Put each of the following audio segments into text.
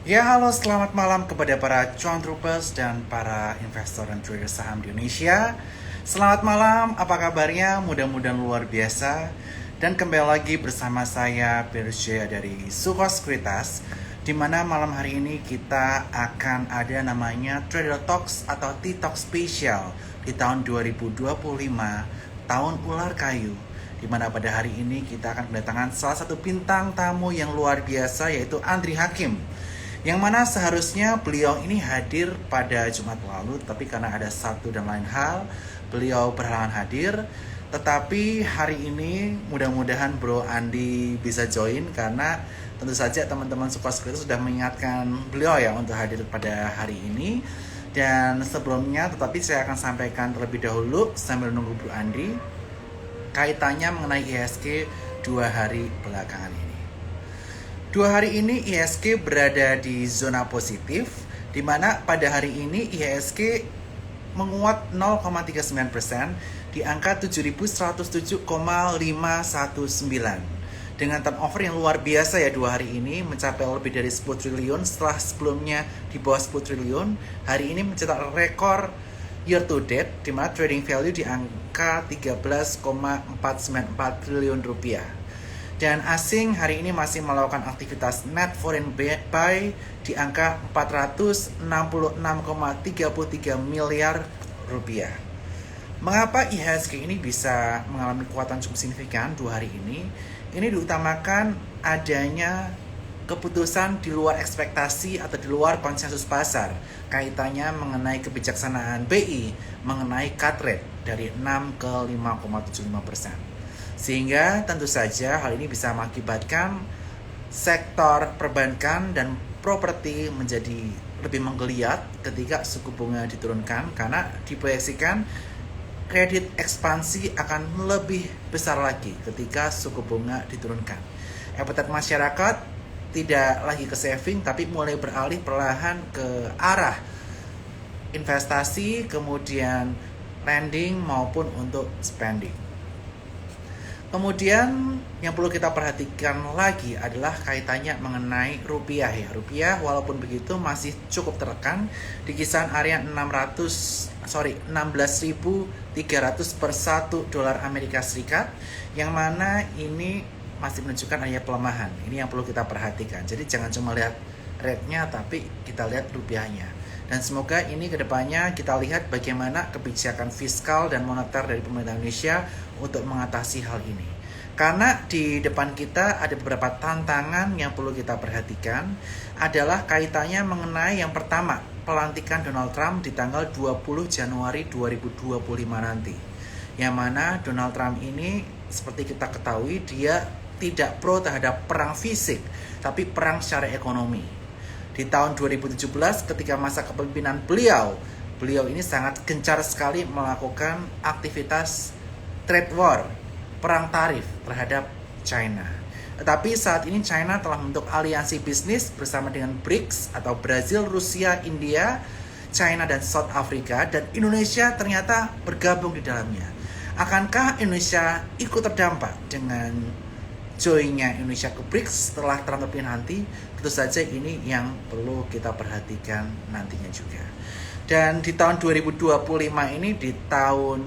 Ya, halo, selamat malam kepada para cuan troopers dan para investor dan trader saham di Indonesia. Selamat malam, apa kabarnya? Mudah-mudahan luar biasa. Dan kembali lagi bersama saya, Pirjaya dari Suko Sekuritas, di mana malam hari ini kita akan ada namanya Trader Talks atau T-Talk Special di tahun 2025, tahun ular kayu. Di mana pada hari ini kita akan kedatangan salah satu bintang tamu yang luar biasa, yaitu Andri Hakim, yang mana seharusnya beliau ini hadir pada Jumat lalu, tapi karena ada satu dan lain hal, beliau berhalangan hadir. Tetapi hari ini mudah-mudahan Bro Andi bisa join, karena tentu saja teman-teman Sukosko itu sudah mengingatkan beliau ya untuk hadir pada hari ini. Dan sebelumnya, tetapi saya akan sampaikan terlebih dahulu sambil nunggu Bro Andi, kaitannya mengenai IHSG 2 hari belakangan ini. 2 hari ini IHSG berada di zona positif, di mana pada hari ini IHSG menguat 0,39% di angka 7.107,519 dengan turnover yang luar biasa ya 2 hari ini, mencapai lebih dari 10 triliun setelah sebelumnya di bawah 10 triliun. Hari ini mencetak rekor year to date, di mana trading value di angka 13,494 triliun rupiah. Dan asing hari ini masih melakukan aktivitas net foreign buy di angka 466,33 miliar rupiah. Mengapa IHSG ini bisa mengalami kekuatan cukup signifikan 2 hari ini? Ini diutamakan adanya keputusan di luar ekspektasi atau di luar konsensus pasar kaitannya mengenai kebijaksanaan BI mengenai cut rate dari 6 ke 5,75%. Sehingga tentu saja hal ini bisa mengakibatkan sektor perbankan dan properti menjadi lebih menggeliat ketika suku bunga diturunkan, karena diproyeksikan kredit ekspansi akan lebih besar lagi ketika suku bunga diturunkan. Appetite masyarakat tidak lagi ke saving, tapi mulai beralih perlahan ke arah investasi, kemudian lending maupun untuk spending. Kemudian yang perlu kita perhatikan lagi adalah kaitannya mengenai rupiah ya. Rupiah walaupun begitu masih cukup tertekan di kisaran area 16.300 per 1 dolar Amerika Serikat, yang mana ini masih menunjukkan adanya pelemahan. Ini yang perlu kita perhatikan. Jadi jangan cuma lihat rate-nya, tapi kita lihat rupiahnya. Dan semoga ini kedepannya kita lihat bagaimana kebijakan fiskal dan moneter dari pemerintah Indonesia untuk mengatasi hal ini. Karena di depan kita ada beberapa tantangan yang perlu kita perhatikan, adalah kaitannya mengenai yang pertama, pelantikan Donald Trump di tanggal 20 Januari 2025 nanti. Yang mana Donald Trump ini seperti kita ketahui dia tidak pro terhadap perang fisik, tapi perang secara ekonomi. Di tahun 2017 ketika masa kepemimpinan beliau ini sangat gencar sekali melakukan aktivitas trade war, perang tarif terhadap China. Tetapi saat ini China telah membentuk aliansi bisnis bersama dengan BRICS atau Brazil, Rusia, India, China, dan South Africa, dan Indonesia ternyata bergabung di dalamnya. Akankah Indonesia ikut terdampak dengan joinnya Indonesia ke BRICS setelah Trump terpilih nanti? Tentu saja ini yang perlu kita perhatikan nantinya juga. Dan di tahun 2025 ini, di tahun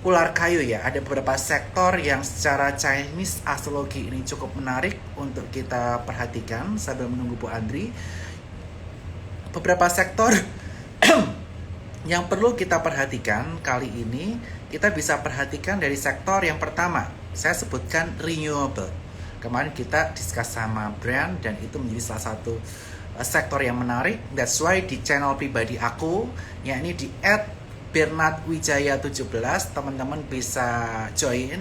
ular kayu ya, ada beberapa sektor yang secara Chinese astrologi ini cukup menarik untuk kita perhatikan sambil menunggu Bu Andri. Beberapa sektor yang perlu kita perhatikan kali ini, kita bisa perhatikan dari sektor yang pertama, saya sebutkan renewable. Kemarin kita discuss sama brand dan itu menjadi salah satu sektor yang menarik. That's why di channel pribadi aku, yakni di @bernardwijaya17, teman-teman bisa join.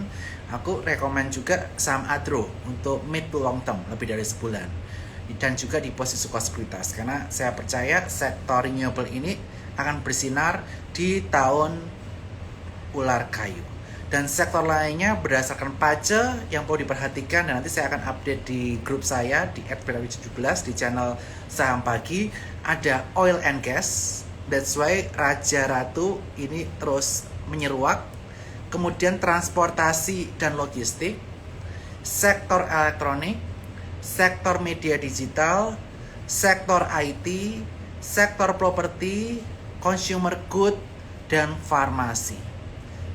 Aku rekomend juga saham Adro untuk mid to long term, lebih dari sebulan. Dan juga di posisi Suko Sekuritas, karena saya percaya sektor renewable ini akan bersinar di tahun ular kayu. Dan sektor lainnya berdasarkan pace yang perlu diperhatikan, dan nanti saya akan update di grup saya di @bernardwijaya17 di channel Saham Pagi. Ada oil and gas, that's why Raja Ratu ini terus menyeruak. Kemudian transportasi dan logistik, sektor elektronik, sektor media digital, sektor IT, sektor properti, consumer good, dan farmasi.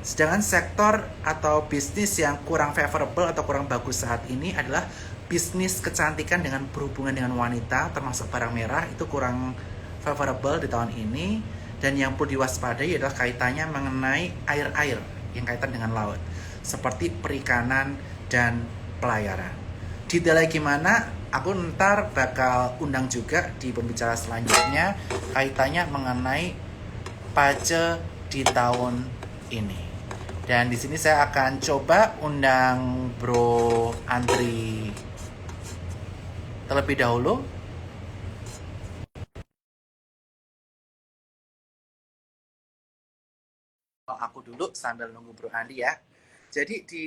Sedangkan sektor atau bisnis yang kurang favorable atau kurang bagus saat ini adalah bisnis kecantikan dengan berhubungan dengan wanita, termasuk barang merah, itu kurang favorable di tahun ini. Dan yang perlu diwaspadai adalah kaitannya mengenai air-air yang kaitan dengan laut, seperti perikanan dan pelayaran. Detailnya gimana? Aku ntar bakal undang juga di pembicara selanjutnya kaitannya mengenai pace di tahun ini. Dan di sini saya akan coba undang Bro Andri terlebih dahulu. Aku dulu sambil nunggu Bro Andi ya. Jadi di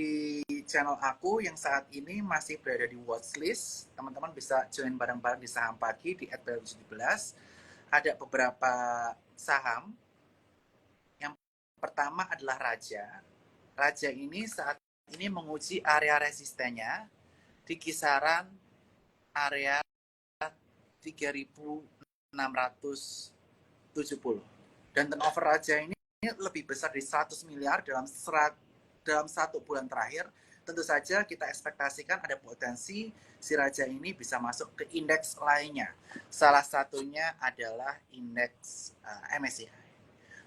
channel aku yang saat ini masih berada di watchlist, teman-teman bisa join bareng-bareng di Saham Pagi di @17. Ada beberapa saham. Yang pertama adalah Raja. Raja ini saat ini menguji area resistennya di kisaran area 3.670. Dan turnover Raja ini lebih besar dari 100 miliar dalam satu bulan terakhir. Tentu saja kita ekspektasikan ada potensi si Raja ini bisa masuk ke indeks lainnya. Salah satunya adalah indeks MSCI.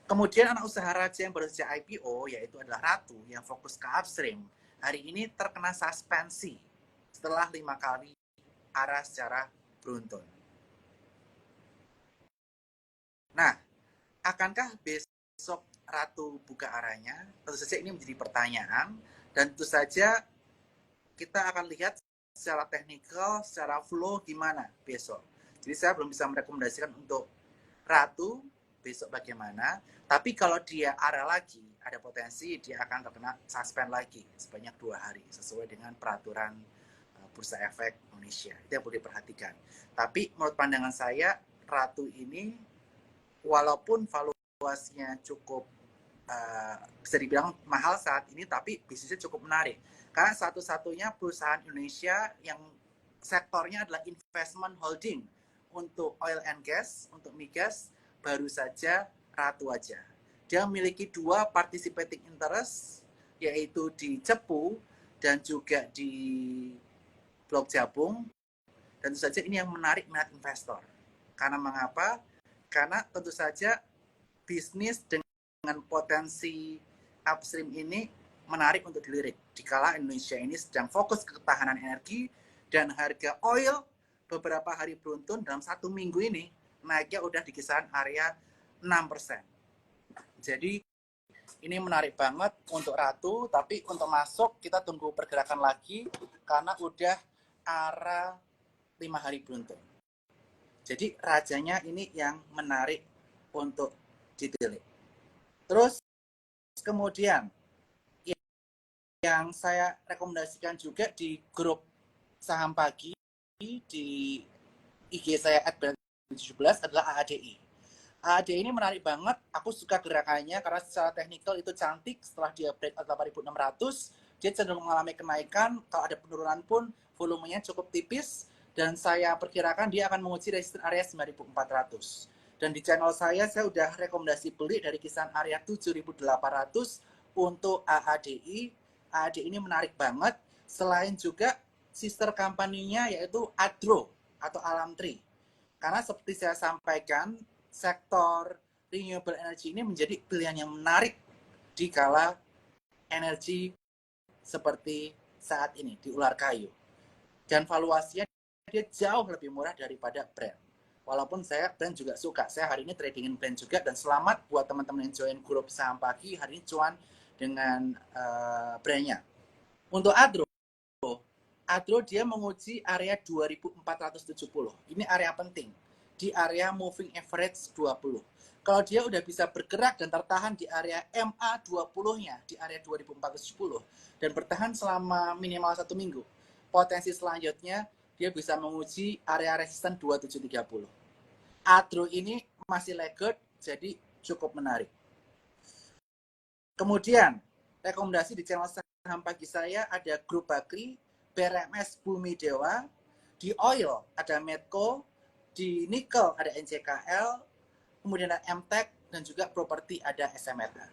Kemudian anak usaha Raja yang baru saja IPO yaitu adalah Ratu yang fokus ke upstream. Hari ini terkena suspensi setelah 5 kali arah secara beruntun. Nah, akankah besok Ratu buka arahnya? Tentu saja ini menjadi pertanyaan dan tentu saja kita akan lihat secara teknikal, secara flow gimana besok. Jadi saya belum bisa merekomendasikan untuk Ratu besok bagaimana, tapi kalau dia arah lagi, ada potensi dia akan terkena suspend lagi sebanyak 2 hari sesuai dengan peraturan Bursa Efek Indonesia. Itu yang perlu diperhatikan. Tapi menurut pandangan saya, Ratu ini walaupun valuasinya cukup bisa dibilang mahal saat ini, tapi bisnisnya cukup menarik. Karena satu-satunya perusahaan Indonesia yang sektornya adalah investment holding untuk oil and gas, untuk migas, baru saja Ratu aja. Dia memiliki 2 participating interest, yaitu di Cepu dan juga di Blok Jabung. Dan tentu saja ini yang menarik minat investor. Karena mengapa? Karena tentu saja bisnis dengan potensi upstream ini menarik untuk dilirik. Dikala Indonesia ini sedang fokus ke ketahanan energi dan harga oil beberapa hari beruntun dalam 1 minggu ini naiknya udah di kisaran area 6%. Jadi ini menarik banget untuk Ratu, tapi untuk masuk kita tunggu pergerakan lagi karena udah arah 5 hari beruntun. Jadi Rajanya ini yang menarik untuk ditilik. Terus kemudian yang saya rekomendasikan juga di grup Saham Pagi di IG saya @17 adalah AADI. AADI ini menarik banget. Aku suka gerakannya karena secara teknikal itu cantik. Setelah dia break 8.600, dia cenderung mengalami kenaikan. Kalau ada penurunan pun volumenya cukup tipis. Dan saya perkirakan dia akan menguji resisten area 9.400. Dan di channel saya udah rekomendasi beli dari kisaran area 7.800 untuk AADI. AADI ini menarik banget. Selain juga sister company-nya yaitu Adro atau Alamtri. Karena seperti saya sampaikan, sektor renewable energy ini menjadi pilihan yang menarik di kala energi seperti saat ini di ular kayu. Dan valuasinya dia jauh lebih murah daripada Brent. Walaupun saya Brent juga suka. Saya hari ini tradingin Brent juga dan selamat buat teman-teman yang join grup Saham Pagi hari ini cuan dengan Brent-nya. Untuk Adro dia menguji area 2470. Ini area penting. Di area moving average 20. Kalau dia udah bisa bergerak dan tertahan di area MA20-nya, di area 2410, dan bertahan selama minimal 1 minggu, potensi selanjutnya dia bisa menguji area resisten 2730. Adro ini masih laggard, jadi cukup menarik. Kemudian, rekomendasi di channel Saham Pagi saya ada grup Bakri, BRMS Bumi Dewa, di oil ada Medco, Di nikel ada NCKL, kemudian ada MTEK, dan juga properti ada SMRH.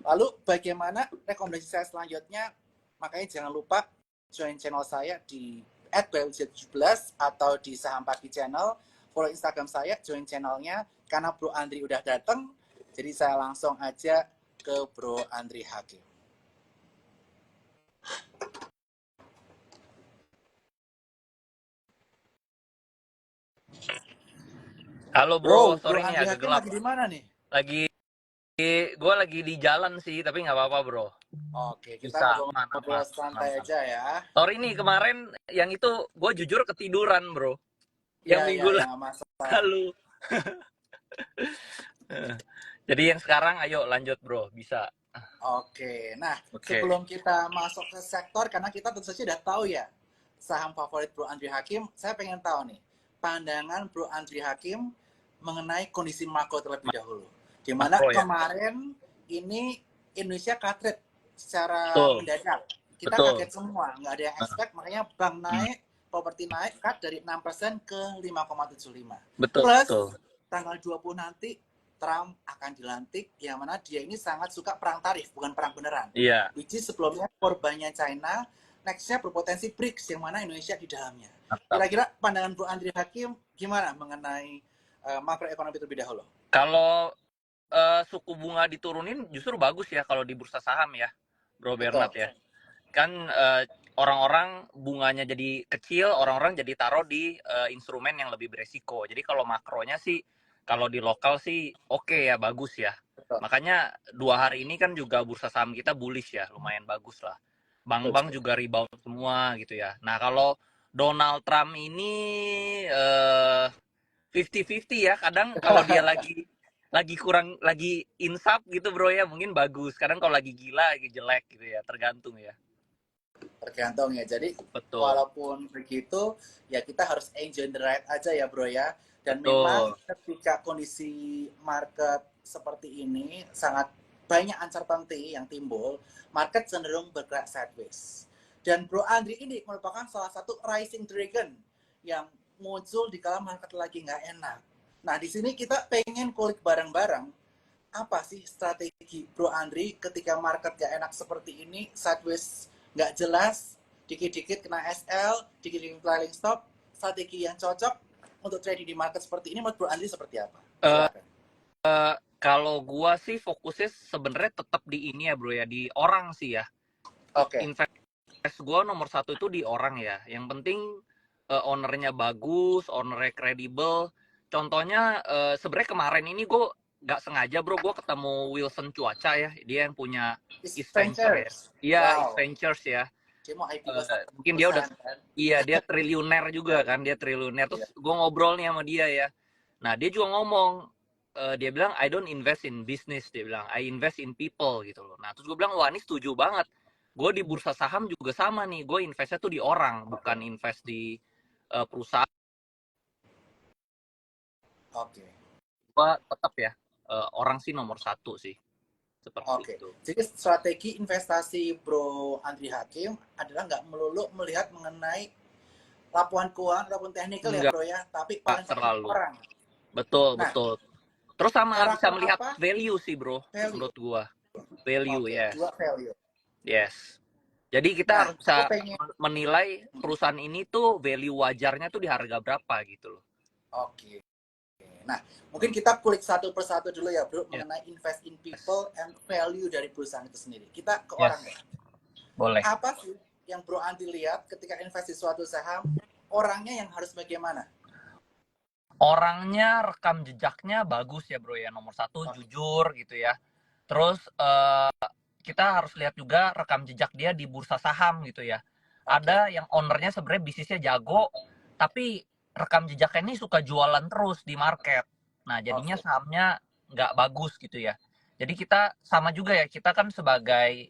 Lalu bagaimana rekomendasi saya selanjutnya? Makanya jangan lupa join channel saya di @biology17 atau di Saham Pagi Channel. Follow Instagram saya, join channelnya. Karena Bro Andri udah datang, jadi saya langsung aja ke Bro Andri Hakim. Halo bro, Bro sorry nih Andri agak Hakim gelap. lagi di mana nih? Gue lagi di jalan sih, tapi nggak apa-apa bro. Oke, kita Bisa, aman, ngobrol-ngobrol aman, santai aman. aja ya. Sorry nih kemarin yang itu gue jujur ketiduran bro. Yang Ya, minggu ya, ya, nggak masalah. lalu. Jadi yang sekarang ayo lanjut bro, bisa. Oke, nah Oke. sebelum kita masuk ke sektor, karena kita tentu saja udah tahu ya saham favorit Bro Andri Hakim, saya pengen tahu nih pandangan Bro Andri Hakim mengenai kondisi makro terlebih dahulu. Dimana Makro ya. kemarin ini Indonesia cut rate secara Betul, mendadak. Kita betul. kaget semua, nggak ada yang expect, makanya bank naik, properti naik, cut dari 6% ke 5,75. Betul, betul. Plus tanggal 20 nanti Trump akan dilantik, yang mana dia ini sangat suka perang tarif, bukan perang beneran. Iya. Which is sebelumnya korbannya China, nextnya berpotensi BRICS, yang mana Indonesia di dalamnya. Mantap. Kira-kira pandangan Bro Andri Hakim gimana mengenai makroekonomi terlebih dahulu? Kalau suku bunga diturunin justru bagus ya kalau di bursa saham ya, Bro Betul. Bernard ya. Kan orang-orang bunganya jadi kecil, orang-orang jadi taruh di instrumen yang lebih beresiko. Jadi kalau makronya sih, kalau di lokal sih oke ya, bagus ya. Betul. Makanya 2 hari ini kan juga bursa saham kita bullish ya, lumayan bagus lah. Bank-bank juga rebound semua gitu ya. Nah kalau Donald Trump ini 50-50 ya, kadang kalau dia lagi kurang, lagi insaf gitu bro ya, mungkin bagus. Kadang kalau lagi gila, lagi jelek gitu ya, tergantung ya. Tergantung ya. Jadi Betul, walaupun begitu, ya kita harus enjoy the ride aja ya bro ya. Dan memang betul. ketika kondisi market seperti ini sangat banyak uncertainty yang timbul, market cenderung bergerak sideways. Dan Bro Andri ini merupakan salah satu rising dragon yang muncul di kala market lagi nggak enak. Nah di sini kita pengen kulik bareng-bareng apa sih strategi Bro Andri ketika market gak enak seperti ini, sideways nggak jelas, dikit-dikit kena SL, dikit-dikit trailing stop, strategi yang cocok untuk trading di market seperti ini menurut Bro Andri seperti apa? Eh, Silakan. Kalau gua sih fokusnya sebenarnya tetap di ini ya bro ya, di orang sih ya. Oke. Invest gua nomor satu itu di orang ya. Yang penting ownernya bagus, ownernya kredibel. Contohnya sebenarnya kemarin ini gue nggak sengaja bro, gue ketemu Wilson Cuaca ya, dia yang punya East East Venture ya. Ventures. Iya, East Wow. Ventures ya. Dia mau IPO 1 Mungkin dia udah, perusahaan kan? iya dia triliuner juga kan, dia triliuner. Iya. Terus gue ngobrol nih sama dia ya. Nah dia juga ngomong, dia bilang I don't invest in business, dia bilang I invest in people gitu loh. Nah terus gue bilang wah ini setuju banget. Gue di bursa saham juga sama nih, gue investnya tuh di orang, bukan invest di perusahaan. Oke. Gue tetap ya, orang sih nomor satu sih, seperti Oke. itu. Jadi strategi investasi Bro Andri Hakim adalah nggak melulu melihat mengenai laporan keuangan ataupun teknikal ya Enggak bro ya, tapi paling penting terlalu. orang. Betul, Nah, betul. Terus sama bisa karakter melihat apa? value sih bro, Value. menurut gua. Value, Oke, yes. dua value. Yes. Jadi kita Nah, harus aku bisa pengen. menilai perusahaan ini tuh value wajarnya tuh di harga berapa gitu loh. Oke. Nah, mungkin kita kulik satu persatu dulu ya bro, Yes. mengenai invest in people and value dari perusahaan itu sendiri. Kita ke Yes. orang ya. Boleh. Apa sih yang bro Andi lihat ketika invest di suatu saham, orangnya yang harus bagaimana? Orangnya, rekam jejaknya bagus ya bro ya, nomor satu jujur gitu ya. Terus kita harus lihat juga rekam jejak dia di bursa saham gitu ya. Ada yang ownernya sebenarnya bisnisnya jago, tapi rekam jejaknya ini suka jualan terus di market. Nah jadinya sahamnya nggak bagus gitu ya. Jadi kita sama juga ya, kita kan sebagai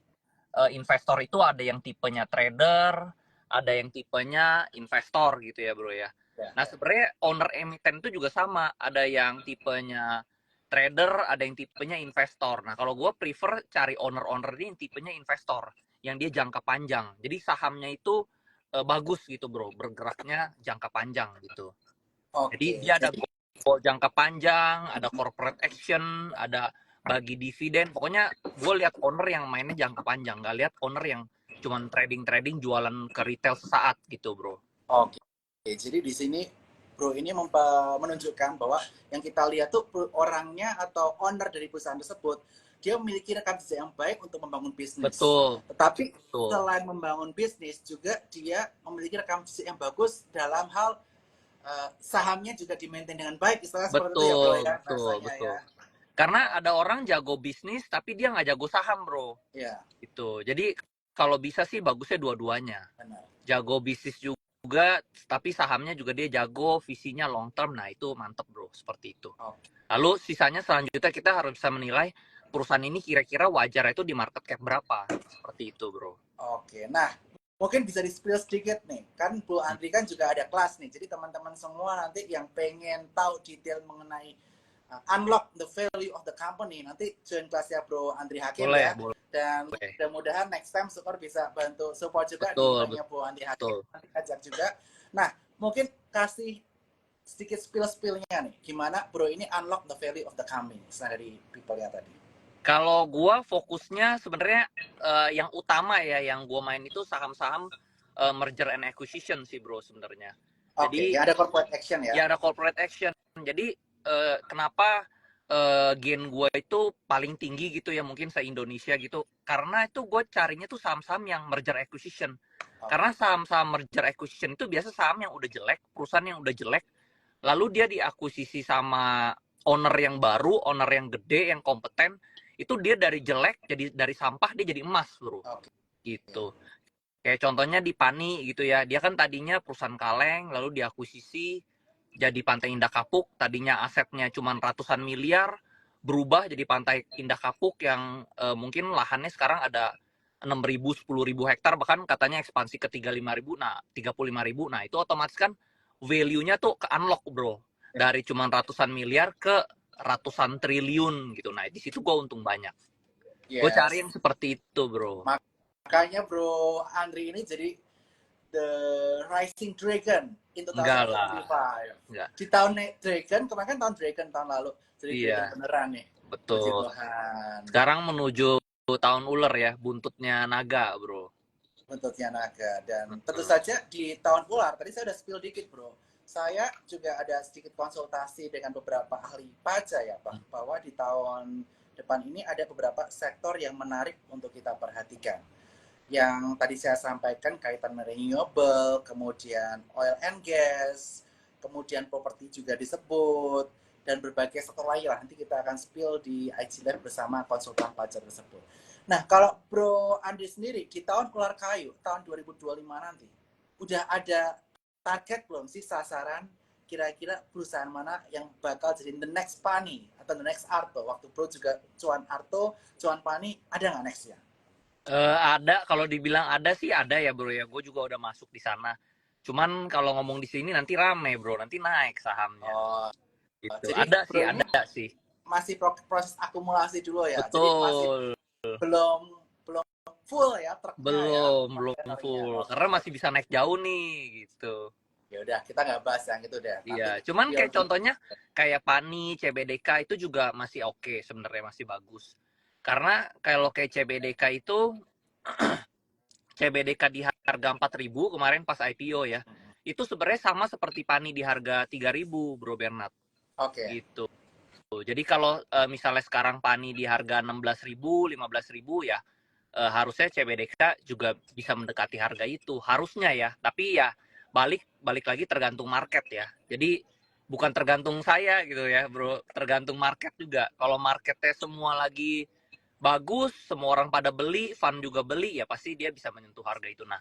investor itu ada yang tipenya trader, ada yang tipenya investor gitu ya bro ya. Nah sebenarnya owner emiten itu juga sama, ada yang tipenya trader, ada yang tipenya investor. Nah kalau gue prefer cari owner-owner ini yang tipenya investor, yang dia jangka panjang. Jadi sahamnya itu bagus gitu bro, bergeraknya jangka panjang gitu. Jadi Oke, dia ada jadi goal jangka panjang, ada corporate action, ada bagi dividen. Pokoknya gue lihat owner yang mainnya jangka panjang, nggak lihat owner yang cuman trading jualan ke retail sesaat gitu, bro. oke. Jadi di sini Bro ini menunjukkan bahwa yang kita lihat tuh orangnya atau owner dari perusahaan tersebut, dia memiliki rekam jejak yang baik untuk membangun bisnis. Betul, Tetapi betul, selain membangun bisnis juga dia memiliki rekam jejak yang bagus dalam hal sahamnya juga di-maintain dengan baik, istilahnya seperti itu ya Bro betul, ya, betul, rasanya betul. ya. Karena ada orang jago bisnis tapi dia nggak jago saham, bro. Ya, Gitu. Jadi kalau bisa sih bagusnya dua-duanya. benar. Jago bisnis juga, tapi sahamnya juga dia jago, visinya long term. Nah itu mantep, bro. Seperti itu. Oke. Lalu sisanya selanjutnya kita harus bisa menilai perusahaan ini kira-kira wajar itu di market cap berapa. Seperti itu, bro. Oke. Nah, mungkin bisa di-spill sedikit nih. Kan Bu Andri kan juga ada kelas nih. Jadi teman-teman semua nanti yang pengen tahu detail mengenai unlock the value of the company, nanti join kelasnya Bro Andri Hakim Boleh, ya. boleh. Dan mudah-mudahan next time Sukor bisa bantu support juga di Betul, eventnya Bu Andri Hakim. betul. Nanti ajak juga. Nah, mungkin kasih sedikit spill-spillnya nih. Gimana Bro ini unlock the value of the company. Misalnya dari people ya tadi. Kalau gua fokusnya sebenarnya yang utama ya, yang gua main itu saham-saham merger and acquisition sih, bro, sebenarnya. Oke, Jadi ya ada corporate action ya. ya ada corporate action. Jadi kenapa gain gue itu paling tinggi gitu ya, mungkin se-Indonesia gitu. Karena itu gue carinya tuh saham-saham yang merger acquisition. Karena saham-saham merger acquisition itu biasa saham yang udah jelek, perusahaan yang udah jelek, lalu dia diakuisisi sama owner yang baru, owner yang gede, yang kompeten, itu dia dari jelek, jadi dari sampah dia jadi emas, bro. Oke. Gitu. Kayak contohnya di Pani gitu ya, dia kan tadinya perusahaan kaleng, lalu diakuisisi jadi Pantai Indah Kapuk, tadinya asetnya cuma ratusan miliar, berubah jadi Pantai Indah Kapuk yang mungkin lahannya sekarang ada 6.000, 10.000 hektar, bahkan katanya ekspansi ke 35.000, nah 35.000, nah itu otomatis kan value-nya tuh ke unlock, bro. Dari cuma ratusan miliar ke ratusan triliun gitu. Nah, di situ gue untung banyak. Gue Yes. cari yang seperti itu, bro. Makanya Bro Andri ini jadi the rising dragon in Enggak lah. 2025. Enggak. Di tahun Dragon, kemarin kan tahun Dragon tahun lalu. Jadi Iya. Dragon beneran nih. Betul. Puji Tuhan. Sekarang menuju tahun ular ya, buntutnya naga, bro. Buntutnya naga. Dan tentu saja di tahun ular, tadi saya udah spill dikit bro. Saya juga ada sedikit konsultasi dengan beberapa ahli pajak ya Pak. Bahwa di tahun depan ini ada beberapa sektor yang menarik untuk kita perhatikan. Yang tadi saya sampaikan kaitan renewable, kemudian oil and gas, kemudian properti juga disebut, dan berbagai sektor lain lah. Nanti kita akan spill di IG Live bersama konsultan pajak tersebut. Nah, kalau Bro Andi sendiri di tahun ular kayu, tahun 2025 nanti, udah ada target belum sih sasaran kira-kira perusahaan mana yang bakal jadi the next Pani atau the next Arto? Waktu Bro juga cuan Arto, cuan Pani, ada nggak next ya? Ada, kalau dibilang ada sih ada ya, bro ya. Gue juga udah masuk di sana. Cuman kalau ngomong di sini nanti rame, bro. Nanti naik sahamnya. Oh, gitu. jadi Ada sih, Bro ini ada sih. masih proses akumulasi dulu ya. Betul. Jadi masih belum full ya truknya belum ya. full. Karena masih bisa naik jauh nih, gitu. Ya udah, kita nggak bahas yang itu deh. Iya, cuman kayak contohnya kayak Pani, CBDK itu juga masih oke, sebenarnya masih bagus. Karena kalau kayak CBDK itu CBDK di harga 4.000 kemarin pas IPO ya. Itu sebenarnya sama seperti Pani di harga 3.000, Bro Bernard. Oke. Gitu. Jadi kalau misalnya sekarang Pani di harga 16.000, 15.000 ya harusnya CBDK juga bisa mendekati harga itu, harusnya ya. Tapi ya balik lagi tergantung market ya. Jadi bukan tergantung saya gitu ya, bro. Tergantung market juga. Kalau marketnya semua lagi bagus, semua orang pada beli, fund juga beli, ya pasti dia bisa menyentuh harga itu. Nah,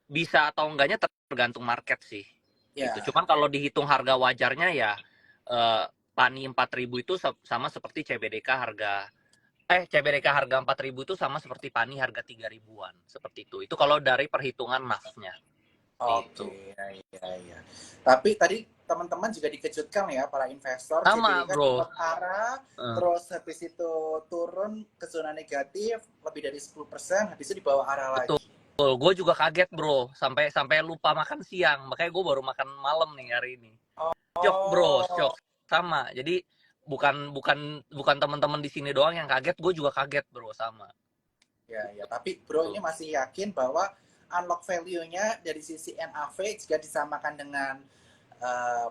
bisa atau enggaknya tergantung market sih. Ya. Gitu. Cuman kalau dihitung harga wajarnya ya Pani 4.000 itu sama seperti CBDK harga CBDK harga 4.000 itu sama seperti Pani harga 3.000-an. Seperti itu. Itu kalau dari perhitungan NAV-nya. Oke, iya. Tapi tadi teman-teman juga dikejutkan ya para investor. Sama, CBDK bro. sempat arah, terus habis itu turun ke zona negatif lebih dari 10%, habis itu dibawa arah lagi. Betul, gue juga kaget bro, sampai lupa makan siang, makanya gue baru makan malam nih hari ini. Shock bro, Oh, shock sama. Jadi bukan bukan bukan teman-teman di sini doang yang kaget, gue juga kaget bro sama. ya, ya. Tapi bro ini Tuh. masih yakin bahwa unlock value-nya dari sisi NAV jika disamakan dengan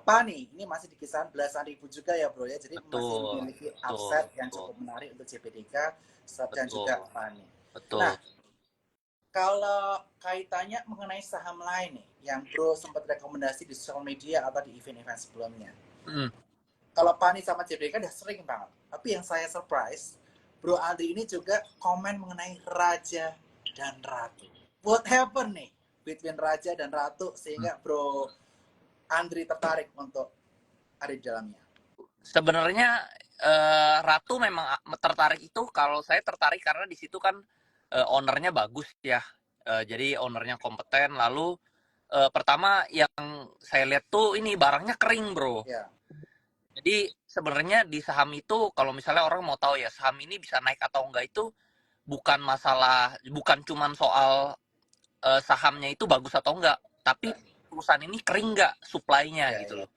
Pani, ini masih di kisaran belasan ribu juga ya bro ya. Jadi masih Betul, memiliki betul, upside yang betul, cukup menarik untuk JPDK dan juga betul, Pani. Nah, betul. kalau kaitannya mengenai saham lain nih, yang bro sempat rekomendasi di sosial media atau di event-event sebelumnya. Mm. Kalau Pani sama JPDK udah sering banget. Tapi yang saya surprise, Bro Aldi ini juga komen mengenai Raja dan Ratu. What happened nih between Raja dan Ratu sehingga Bro Andri tertarik untuk ada di dalamnya? Sebenarnya Ratu memang tertarik itu, kalau saya tertarik karena di situ kan ownernya bagus ya. Jadi ownernya kompeten. Lalu pertama yang saya lihat tuh ini barangnya kering bro. Ya, Jadi sebenarnya di saham itu kalau misalnya orang mau tahu ya saham ini bisa naik atau enggak itu bukan masalah, bukan cuman soal sahamnya itu bagus atau enggak, tapi perusahaan ini kering enggak supply-nya ya, gitu ya, loh.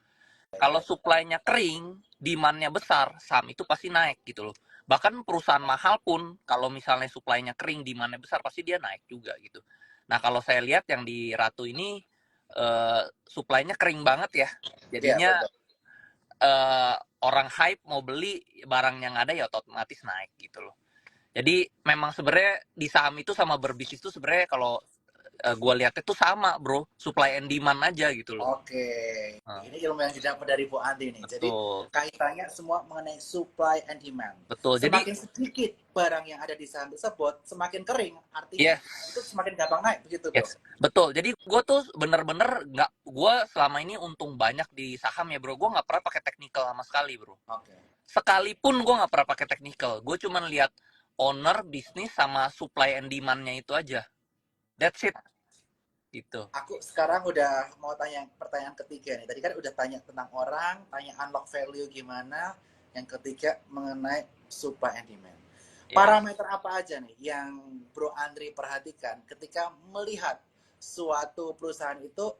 Kalau supply-nya kering, demand-nya besar, saham itu pasti naik gitu loh. Bahkan perusahaan mahal pun kalau misalnya supply-nya kering, demand-nya besar pasti dia naik juga gitu. Nah, kalau saya lihat yang di Ratu ini supply-nya kering banget ya. ya, Jadinya betul. eh, orang hype mau beli barang yang ada ya otomatis naik gitu loh. Jadi memang sebenarnya di saham itu sama berbisnis itu sebenarnya kalau gue lihatnya tuh sama bro, supply and demand aja gitu loh. Oke, Nah, ini ilmu yang didapat dari Bu Andi nih. Jadi betul, kaitannya semua mengenai supply and demand. betul. Jadi Semakin sedikit barang yang ada di saham tersebut, semakin kering. Artinya itu yes, semakin gampang naik, begitu bro? yes, betul. Jadi gue tuh bener-bener nggak, gue selama ini untung banyak di saham ya bro. Gue nggak pernah pakai technical sama sekali bro. Oke. Sekalipun gue nggak pernah pakai technical. Gue cuma lihat owner, bisnis sama supply and demandnya itu aja. That's it. Gitu. Aku sekarang udah mau tanya pertanyaan ketiga nih. Tadi kan udah tanya tentang orang, tanya unlock value gimana. Yang ketiga mengenai supply and demand. Yes. Parameter apa aja nih yang Bro Andri perhatikan ketika melihat suatu perusahaan itu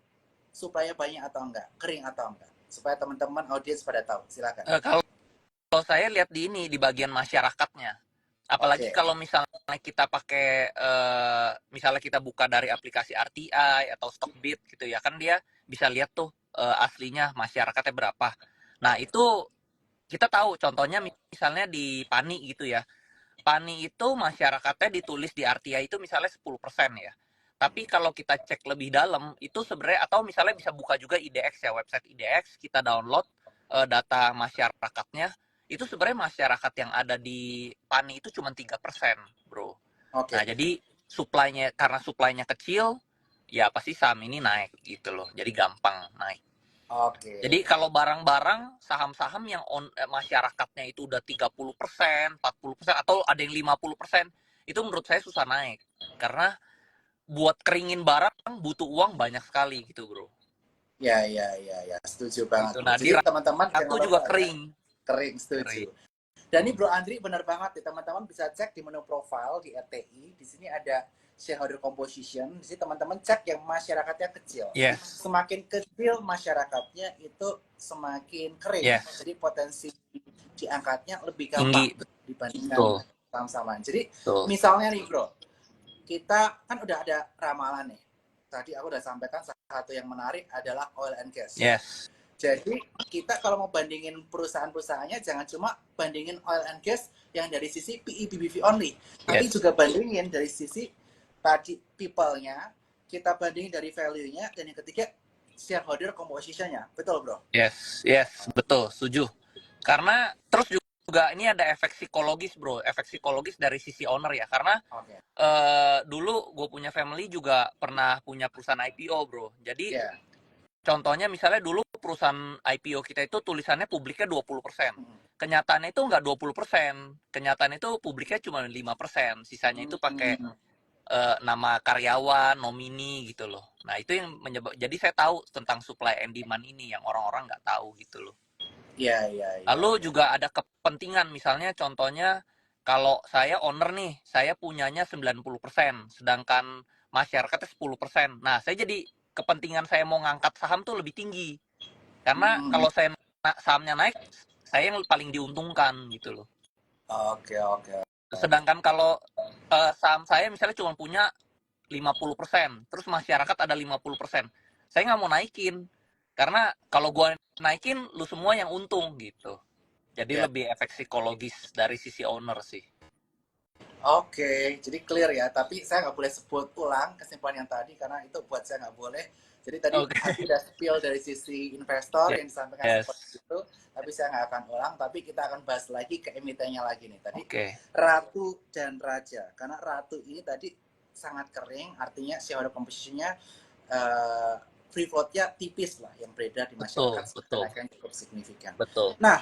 supply-nya banyak atau enggak, kering atau enggak, supaya teman-teman audiens pada tahu. Silakan. Kalau saya lihat di ini di bagian masyarakatnya. Apalagi Oke. kalau misalnya kita pakai misalnya kita buka dari aplikasi RTI atau Stockbit gitu ya kan dia bisa lihat tuh aslinya masyarakatnya berapa. Nah, itu kita tahu contohnya misalnya di Pani gitu ya. Pani itu masyarakatnya ditulis di RTI itu misalnya 10% ya. Tapi kalau kita cek lebih dalam itu sebenarnya atau misalnya bisa buka juga IDX ya, website IDX, kita download data masyarakatnya, itu sebenarnya masyarakat yang ada di Pani itu cuma 3%, Bro. Oke. Nah, jadi karena supply-nya kecil, ya pasti saham ini naik gitu loh. Jadi gampang naik. Oke. Jadi kalau barang-barang, saham-saham yang masyarakatnya itu udah 30%, 40%, atau ada yang 50%, itu menurut saya susah naik. Karena buat keringin barang butuh uang banyak sekali gitu, bro. Ya, ya, ya, ya. Setuju banget, Gitu. bro. Nah, di Jadi teman-teman Ratu jangan juga lupa ya, kering. kering, Kering. setuju. Dan ini Bro Andri benar banget nih, teman-teman bisa cek di menu profile di RTI. Di sini ada shareholder composition. Di sini teman-teman cek yang masyarakatnya kecil. Yes. Semakin kecil masyarakatnya itu semakin kering. Yes. Jadi potensi diangkatnya lebih Tinggi. gampang dibandingkan Betul. saham-sahaman. Jadi Betul. misalnya nih Bro, kita kan udah ada ramalan nih. Tadi aku udah sampaikan salah satu yang menarik adalah oil and gas. Yes. Jadi kita kalau mau bandingin perusahaan-perusahaannya jangan cuma bandingin oil and gas yang dari sisi PE BBV only, tapi Yes. juga bandingin dari sisi tadi people-nya, kita bandingin dari value-nya, dan yang ketiga shareholder composition-nya. Betul, Bro? Yes. Yes. Betul. Setuju. Karena terus juga ini ada efek psikologis, bro. Efek psikologis dari sisi owner ya. Karena Oke. dulu gue punya family juga pernah punya perusahaan IPO, bro. Jadi Ya. contohnya misalnya dulu perusahaan IPO kita itu tulisannya publiknya 20%. Hmm. Kenyataannya itu nggak 20%. Kenyataan itu publiknya cuma 5%. Sisanya itu pakai nama karyawan, nomini gitu loh. Nah, itu yang jadi saya tahu tentang supply and demand ini yang orang-orang nggak tahu gitu loh. Ya, ya, ya, Lalu ya. juga ada kepentingan, misalnya contohnya kalau saya owner nih, saya punyanya 90%, sedangkan masyarakatnya 10%. Nah, saya jadi kepentingan saya mau ngangkat saham tuh lebih tinggi. Karena Hmm, kalau sahamnya naik, saya yang paling diuntungkan gitu loh. oke, oke, oke. Sedangkan kalau saham saya misalnya cuma punya 50%, terus masyarakat ada 50%. Saya nggak mau naikin. Karena kalau gue naikin, lu semua yang untung gitu. Jadi Ya. lebih efek psikologis dari sisi owner sih. Oke, jadi clear ya. Tapi saya nggak boleh sebut ulang kesimpulan yang tadi karena itu buat saya nggak boleh. Jadi tadi Oke. Adi udah spill dari sisi investor yang disampaikan seperti Yes. itu, tapi saya nggak akan ulang. Tapi kita akan bahas lagi ke emitennya lagi nih. Tadi Oke. Ratu dan Raja. Karena Ratu ini tadi sangat kering, artinya shareholder composition-nya eh, free float-nya tipis lah yang beredar di Betul, masyarakat, betul, kenaikan cukup signifikan. betul. Nah,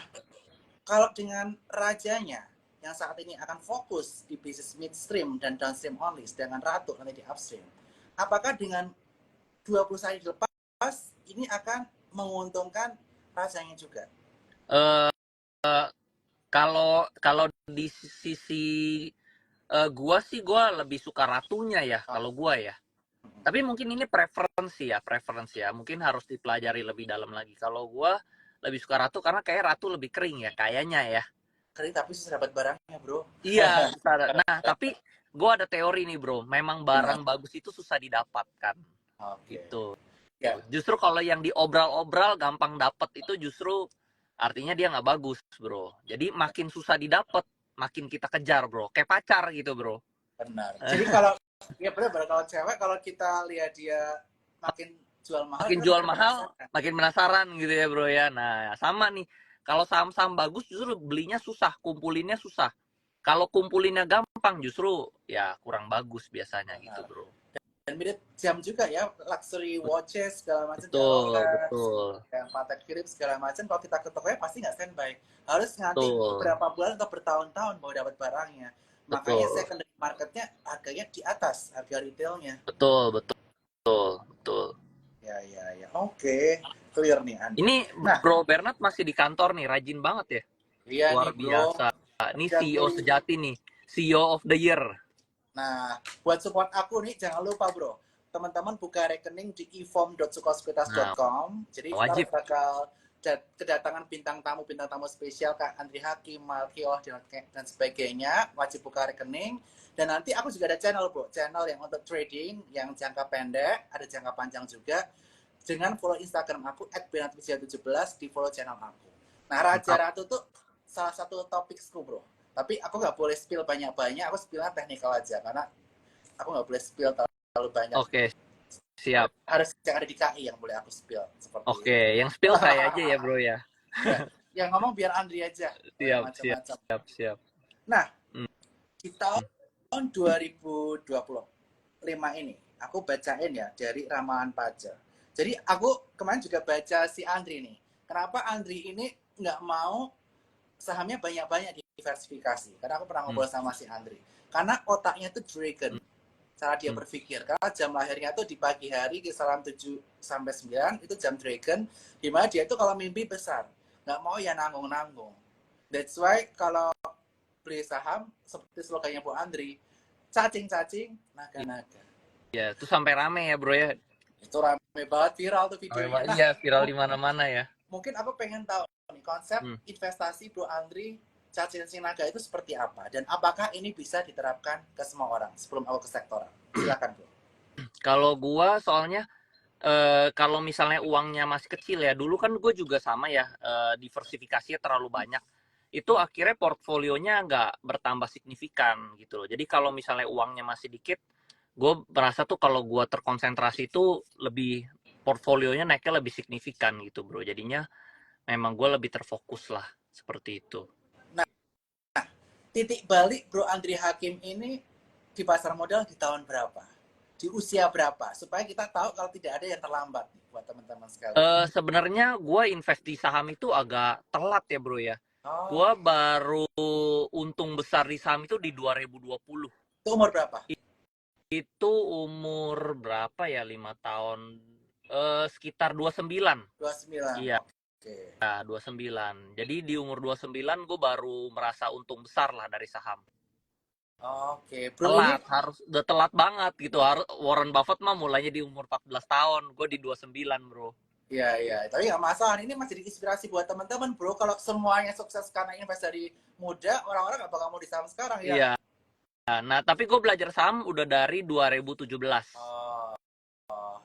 kalau dengan rajanya yang saat ini akan fokus di bisnis midstream dan downstream only, sedangkan Ratu nanti di upstream, apakah dengan 20 hari dilepas ini akan menguntungkan rajanya juga? Eh kalau kalau di sisi gua sih gua lebih suka ratunya ya Oh, kalau gua ya. Tapi mungkin ini preferensi ya. Mungkin harus dipelajari lebih dalam lagi. Kalau gua lebih suka ratu karena kayak ratu lebih kering ya kayaknya ya. kering tapi susah dapat barangnya, bro. Iya, susah. Nah, tapi gua ada teori nih, Bro. Memang Gimana? barang bagus itu susah didapatkan. Oke. Gitu. Ya, Justru kalau yang diobral-obral gampang dapet itu justru artinya dia nggak bagus, Bro. Jadi makin susah didapat, makin kita kejar, Bro. Kayak pacar gitu, Bro. benar. Jadi kalau ya benar kalau cewek kalau kita lihat dia makin jual mahal Makin kita jual makin mahal, penasaran. makin penasaran gitu ya, Bro ya. Nah, sama nih. Kalau saham-saham bagus justru belinya susah, kumpulinnya susah. Kalau kumpulinnya gampang justru ya kurang bagus biasanya gitu, Benar. Bro. Dan mirip jam juga ya, luxury watches segala macam kayak Betul, Rolex, betul. kayak Patek Philippe segala macam. Kalau kita ke tokonya pasti nggak standby, harus nanti Betul. beberapa bulan atau bertahun-tahun baru dapat barangnya. Makanya Betul. secondary marketnya harganya di atas harga retailnya. Betul, betul, betul, betul. Ya, ya, ya. Oke, clear nih Andri. Ini Nah, Bro Bernard masih di kantor nih, rajin banget ya. iya Luar nih bro, biasa. Ini kerja CEO guru. sejati nih. CEO of the year. Nah, buat support aku nih jangan lupa bro, teman-teman buka rekening di Nah, efom.sukosekuritas.com. Jadi kita wajib. bakal kedatangan bintang tamu spesial Kak Andri Hakim, Malkio dan sebagainya. Wajib buka rekening. Dan nanti aku juga ada channel bro, channel yang untuk trading, yang jangka pendek, ada jangka panjang juga. Dengan follow Instagram aku @benatwijaya17 di follow channel aku. Nah, Raja Mantap. Ratu tuh salah satu topikku bro. Tapi aku nggak boleh spill banyak-banyak, aku spillnya teknikal aja karena aku nggak boleh spill terlalu banyak. Oke, siap. Harus yang ada di KI yang boleh aku spill seperti Oke, itu. yang spill saya aja ya, Bro ya. Ya, yang ngomong biar Andri aja, boleh Siap, siap, macam-macam. siap, siap. Nah, Hmm. di tahun 2025 ini, aku bacain ya dari Ramalan Pajak. Jadi aku kemarin juga baca si Andri nih. Kenapa Andri ini nggak mau sahamnya banyak-banyak diversifikasi? Karena aku pernah ngobrol sama si Andri. Karena otaknya itu dragon. Cara dia berpikir. Karena jam lahirnya tuh di pagi hari, kisaran 7 sampai 9, itu jam dragon. Dimana dia tuh kalau mimpi besar. Nggak mau ya nanggung-nanggung. That's why kalau beli saham, seperti slogannya Bu Andri, cacing-cacing, naga-naga. Ya, itu sampai rame ya, Bro ya. Itu rame banget, viral tuh videonya. Nah, Iya, viral di mana-mana ya. mungkin aku pengen tahu nih, konsep investasi Bro Andri cacing naga itu seperti apa dan apakah ini bisa diterapkan ke semua orang sebelum aku ke sektoral. Silakan Bro. Kalau gua soalnya kalau misalnya uangnya masih kecil ya, dulu kan gue juga sama ya, diversifikasinya terlalu banyak. Itu akhirnya portfolionya nggak bertambah signifikan gitu loh. Jadi kalau misalnya uangnya masih dikit, gue merasa tuh kalau gue terkonsentrasi itu lebih portfolionya naiknya lebih signifikan gitu bro. Jadinya memang gue lebih terfokus lah seperti itu. Nah, titik balik Bro Andri Hakim ini di pasar modal di tahun berapa? Di usia berapa? Supaya kita tahu kalau tidak ada yang terlambat nih, buat teman-teman sekalian. Sebenarnya gue invest di saham itu agak telat ya bro ya. Gue Oh, baru untung besar di saham itu di 2020. itu umur berapa? Itu umur berapa ya? 5 tahun. Sekitar 29. 29. Iya, Oke. 29. Jadi di umur 29 gue baru merasa untung besar lah dari saham. Oke, Bro ini Telat, udah telat banget gitu. Warren Buffett mah mulainya di umur 14 tahun. Gue di 29 bro. Iya, iya. Tapi nggak masalah. Ini masih jadi inspirasi buat teman-teman, bro. Kalau semuanya sukses karena invest dari muda, orang-orang nggak bakal mau di saham sekarang, ya. Iya. Nah, tapi gue belajar saham udah dari 2017. Oh, oh.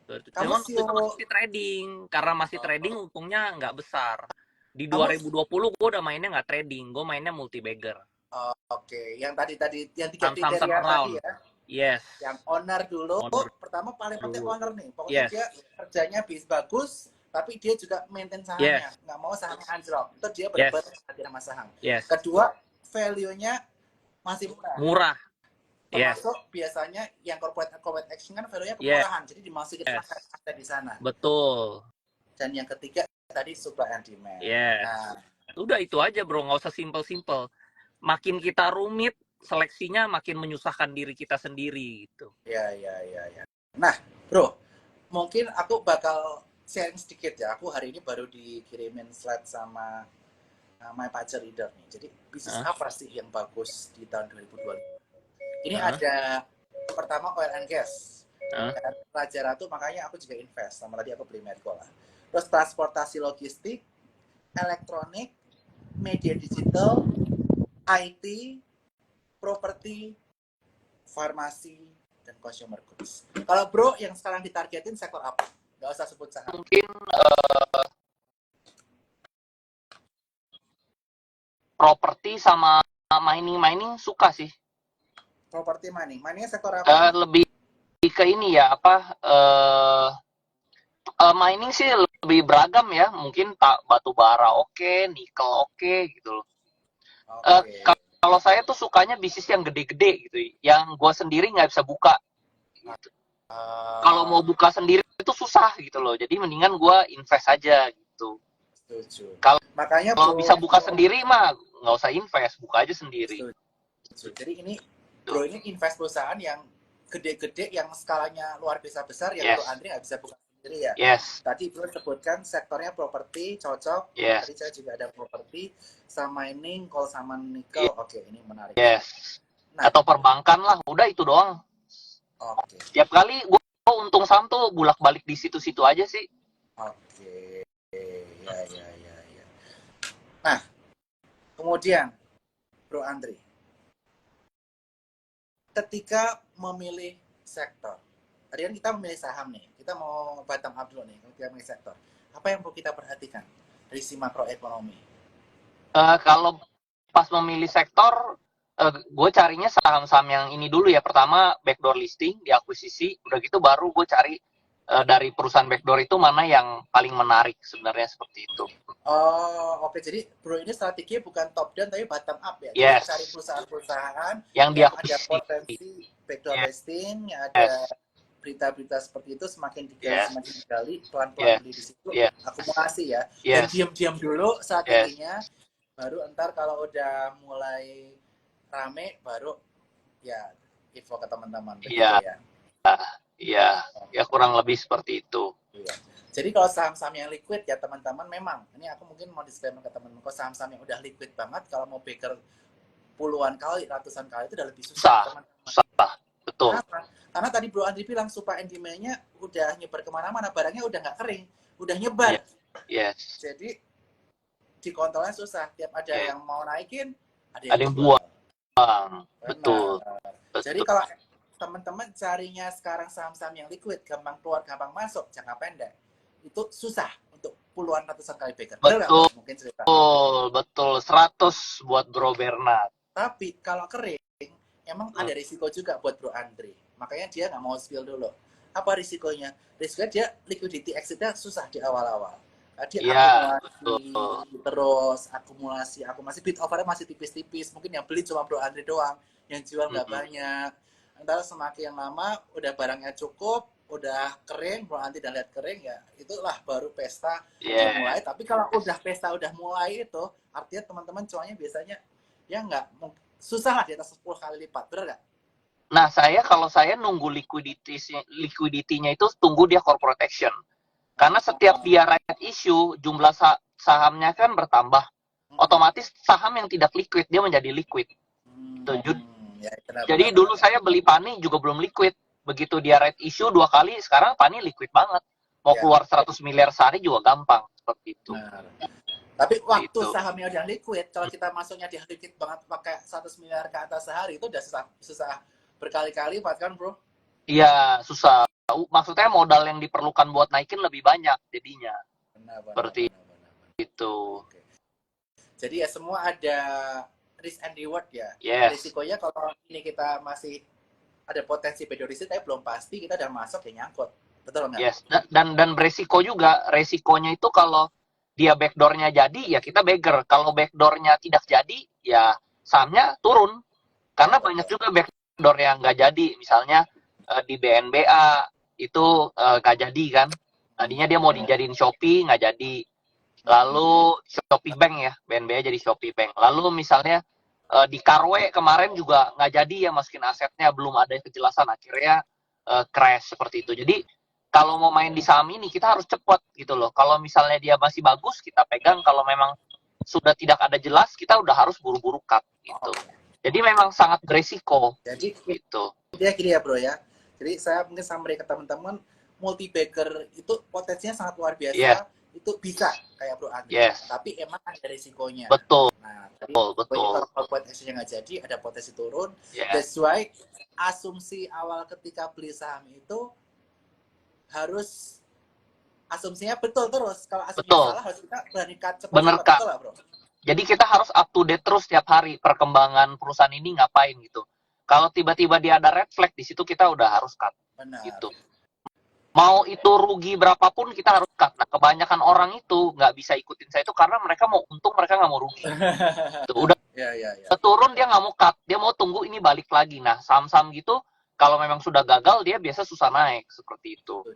Kamu Cuman waktu CEO, itu masih trading. Karena masih trading, oh, untungnya nggak besar. Di kamu 2020 gue udah mainnya nggak trading. Gue mainnya multi bagger. oh, oke. Yang tadi yang tiga Saham-saham kriteria tadi turnaround. ya. Yes. Yang owner dulu, Owner pertama paling penting dulu. owner nih. Pokoknya Yes. dia kerjanya bis bagus, tapi dia juga maintain Yes. sahamnya. Nggak mau sahamnya anjlok. Itu dia Yes. benar-benar hati sama saham. Yes. Kedua, value-nya masih murah. Murah. Yes. Termasuk biasanya yang corporate action kan value-nya Yes. kemurahan. Jadi dimasukin Yes. ada di sana. Betul. Dan yang ketiga tadi supply and demand. Yes. Nah, Udah itu aja bro, nggak usah simple-simple. Makin kita rumit, seleksinya makin menyusahkan diri kita sendiri gitu. ya. Nah, bro, mungkin aku bakal sharing sedikit ya. Aku hari ini baru dikirimin slide sama my pacar leader nih. Jadi bisnis apa sih yang bagus di tahun 2020? Ini ada pertama oil and gas. Raja Ratu, makanya aku juga invest. Sama tadi aku beli Medco lah. Terus transportasi logistik, elektronik, media digital, IT, properti, farmasi, dan consumer goods. Kalau bro yang sekarang ditargetin sektor apa? Gak usah sebut saham. Mungkin properti sama mining suka sih. Properti miningnya sektor apa? Lebih ke ini ya apa? Mining sih lebih beragam ya. Mungkin batu bara oke, nikel oke gitu loh. Okay. Kalau saya tuh sukanya bisnis yang gede-gede gitu, yang gue sendiri nggak bisa buka. Gitu. Kalau mau buka sendiri itu susah gitu loh. Jadi mendingan gue invest aja gitu. Kalau bisa buka sendiri mah nggak usah invest, buka aja sendiri. Jadi ini bro ini invest perusahaan yang gede-gede, yang skalanya luar biasa besar, yang bro Andri nggak bisa buka sendiri ya. Yes. Tadi bro sebutkan sektornya properti cocok. Yes. Tadi saya juga ada properti, sama mining, coal sama nikel. Oke, ini menarik. Yes. Nah, atau perbankan lah, udah itu doang. Oke. Tiap kali gue untung saham tuh bulak-balik di situ-situ aja sih. Oke. Ya. Nah, kemudian Bro Andri, ketika memilih sektor, tadi kan kita memilih saham nih, kita mau bottom up dulu nih, kita memilih sektor. Apa yang perlu kita perhatikan dari si makroekonomi? Kalau pas memilih sektor, gue carinya saham-saham yang ini dulu ya. Pertama backdoor listing, diakuisisi, udah gitu baru gue cari dari perusahaan backdoor itu mana yang paling menarik sebenarnya, seperti itu. Oh, oke. Jadi bro ini strateginya bukan top down tapi bottom up ya. Yes. Cari perusahaan-perusahaan yang ada potensi backdoor listing, yang ada berita-berita seperti itu, semakin digali, pelan-pelan beli di situ, akumulasi ya. Dan diam-diam dulu strateginya, baru ntar kalau udah mulai rame baru ya info ke teman-teman. Iya, ya kurang lebih seperti itu. Iya. Jadi kalau saham-saham yang liquid ya teman-teman, memang ini aku mungkin mau disclaimer ke teman-teman, kalau saham-saham yang udah liquid banget, kalau mau backer puluhan kali, ratusan kali itu udah lebih susah, teman-teman. Betul. Kenapa? Karena tadi Bro Andri bilang supply and demand-nya udah nyebar kemana-mana, barangnya udah nggak kering, udah nyebar. Yes. Jadi dikontrolnya susah. Tiap ada yang mau naikin, ada yang buang. Betul. Jadi kalau teman-teman carinya sekarang saham-saham yang liquid, gampang keluar, gampang masuk, jangka pendek, itu susah untuk puluhan ratusan kali backer. Betul. Mungkin cerita. Betul. 100 buat Bro Bernard. Tapi kalau kering, emang ada risiko juga buat Bro Andri. Makanya dia nggak mau spill dulu. Apa risikonya? Risikonya dia liquidity exit-nya susah di awal-awal. Dia akumulasi, bid offer-nya masih tipis-tipis. Mungkin yang beli cuma Bro Andri doang, yang jual nggak banyak. Entar semakin lama udah barangnya cukup, udah kering, Bro Andri dan lihat kering ya, itulah baru pesta mulai. Tapi kalau udah pesta udah mulai itu, artinya teman-teman cuannya biasanya ya nggak susah lah, di atas 10 kali lipat, bener nggak? Nah, kalau saya nunggu liquidity-nya itu tunggu dia corporate action. Karena setiap dia right issue, jumlah sahamnya kan bertambah. Otomatis saham yang tidak liquid, dia menjadi liquid. Jadi dulu saya beli PANI juga belum liquid. Begitu dia right issue 2 kali, sekarang PANI liquid banget. Mau Ya, keluar 100 miliar sehari juga gampang seperti itu. benar. Tapi waktu Gitu. sahamnya udah liquid, kalau kita masuknya di liquid banget pakai 100 miliar ke atas sehari itu udah susah berkali-kali Pak kan, Bro? Iya, susah. Maksudnya modal yang diperlukan buat naikin lebih banyak jadinya. Benar, benar, Seperti benar, benar. itu. Oke. Jadi ya semua ada risk and reward ya. Yes. Risikonya kalau ini kita masih ada potensi bad risk tapi belum pasti kita udah masuk ya nyangkut. Betul nggak? Yes. Dan beresiko juga. Resikonya itu kalau dia backdoor-nya jadi, ya kita bagger. Kalau backdoor-nya tidak jadi, ya sahamnya turun. Karena banyak juga backdoor yang nggak jadi. Misalnya di BNBA itu nggak jadi kan. Tadinya dia mau dijadiin Shopee, nggak jadi. Lalu Shopee Bank ya, BNBA jadi Shopee Bank. Lalu misalnya di Karwe kemarin juga nggak jadi ya masukin asetnya, belum ada kejelasan. Akhirnya crash seperti itu. Jadi kalau mau main di saham ini kita harus cepat gitu loh. Kalau misalnya dia masih bagus kita pegang, kalau memang sudah tidak ada jelas kita udah harus buru-buru cut gitu. Jadi memang sangat beresiko. Jadi Gitu. dia gini ya Bro ya. Jadi saya mungkin summary ke teman-teman, multi bagger itu potensinya sangat luar biasa. Yeah. Itu bisa kayak Bro Andri. Yes. Tapi emang ada risikonya. Betul. Nah, tadi Betul. kalau potensinya nggak jadi, ada potensi turun. Yeah. That's why asumsi awal ketika beli saham itu harus asumsinya betul terus. Kalau asumsinya salah harus kita berani cut cepat. Bener, Kak. Betul lah, Bro. Jadi kita harus up to date terus setiap hari perkembangan perusahaan ini ngapain gitu. Kalau tiba-tiba dia ada red flag di situ kita udah harus cut. Benar. Gitu. Mau itu rugi berapapun kita harus cut. Nah, kebanyakan orang itu nggak bisa ikutin saya itu karena mereka mau untung, mereka nggak mau rugi. Gitu. Udah ya. turun dia nggak mau cut, dia mau tunggu ini balik lagi. Nah, saham-saham gitu kalau memang sudah gagal dia biasa susah naik seperti itu.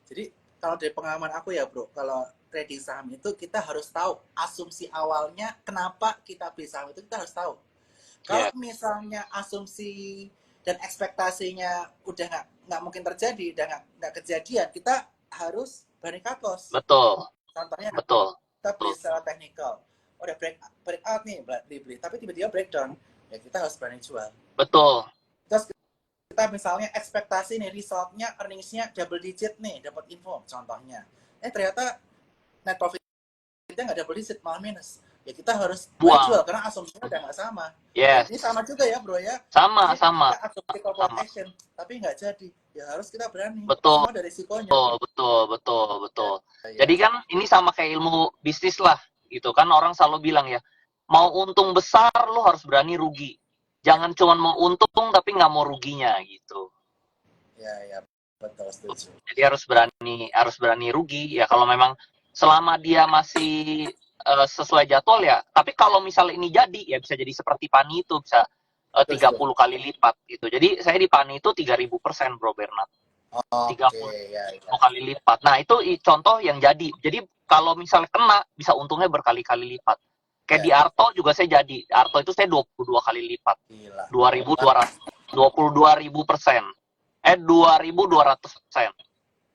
Jadi kalau dari pengalaman aku ya Bro, kalau trading saham itu kita harus tahu asumsi awalnya kenapa kita beli saham itu kita harus tahu. Kalau misalnya asumsi dan ekspektasinya udah nggak mungkin terjadi dan nggak kejadian, kita harus berani cut loss. Betul. Contohnya, kita beli secara teknikal, udah break out nih beli, tapi tiba-tiba breakdown, ya kita harus berani jual. Betul. Terus kita misalnya ekspektasi nih resultnya earningsnya double digit nih, dapat info contohnya, ternyata net profitnya nggak double digit malah minus, ya kita harus jual karena asumsinya udah nggak sama. Yes. Ini sama juga ya Bro ya. Sama. Kita asumsi corporate action tapi nggak jadi, ya harus kita berani. Betul. Semua ada risikonya. Betul. Jadi kan ini sama kayak ilmu bisnis lah gitu kan, orang selalu bilang ya mau untung besar lo harus berani rugi. Jangan cuma mau untung tapi nggak mau ruginya gitu. Ya, betul, setuju. Jadi harus berani rugi ya kalau memang selama dia masih sesuai jadwal ya. Tapi kalau misalnya ini jadi ya bisa jadi seperti Pani itu bisa 30 kali lipat gitu. Jadi saya di Pani itu 3.000% Bro Bernard. 30 kali lipat. Nah itu contoh yang jadi. Jadi kalau misalnya kena bisa untungnya berkali-kali lipat. Kayak di Arto juga saya jadi. Arto itu saya 22 kali lipat. 2.200, 22.000%. 2.200%.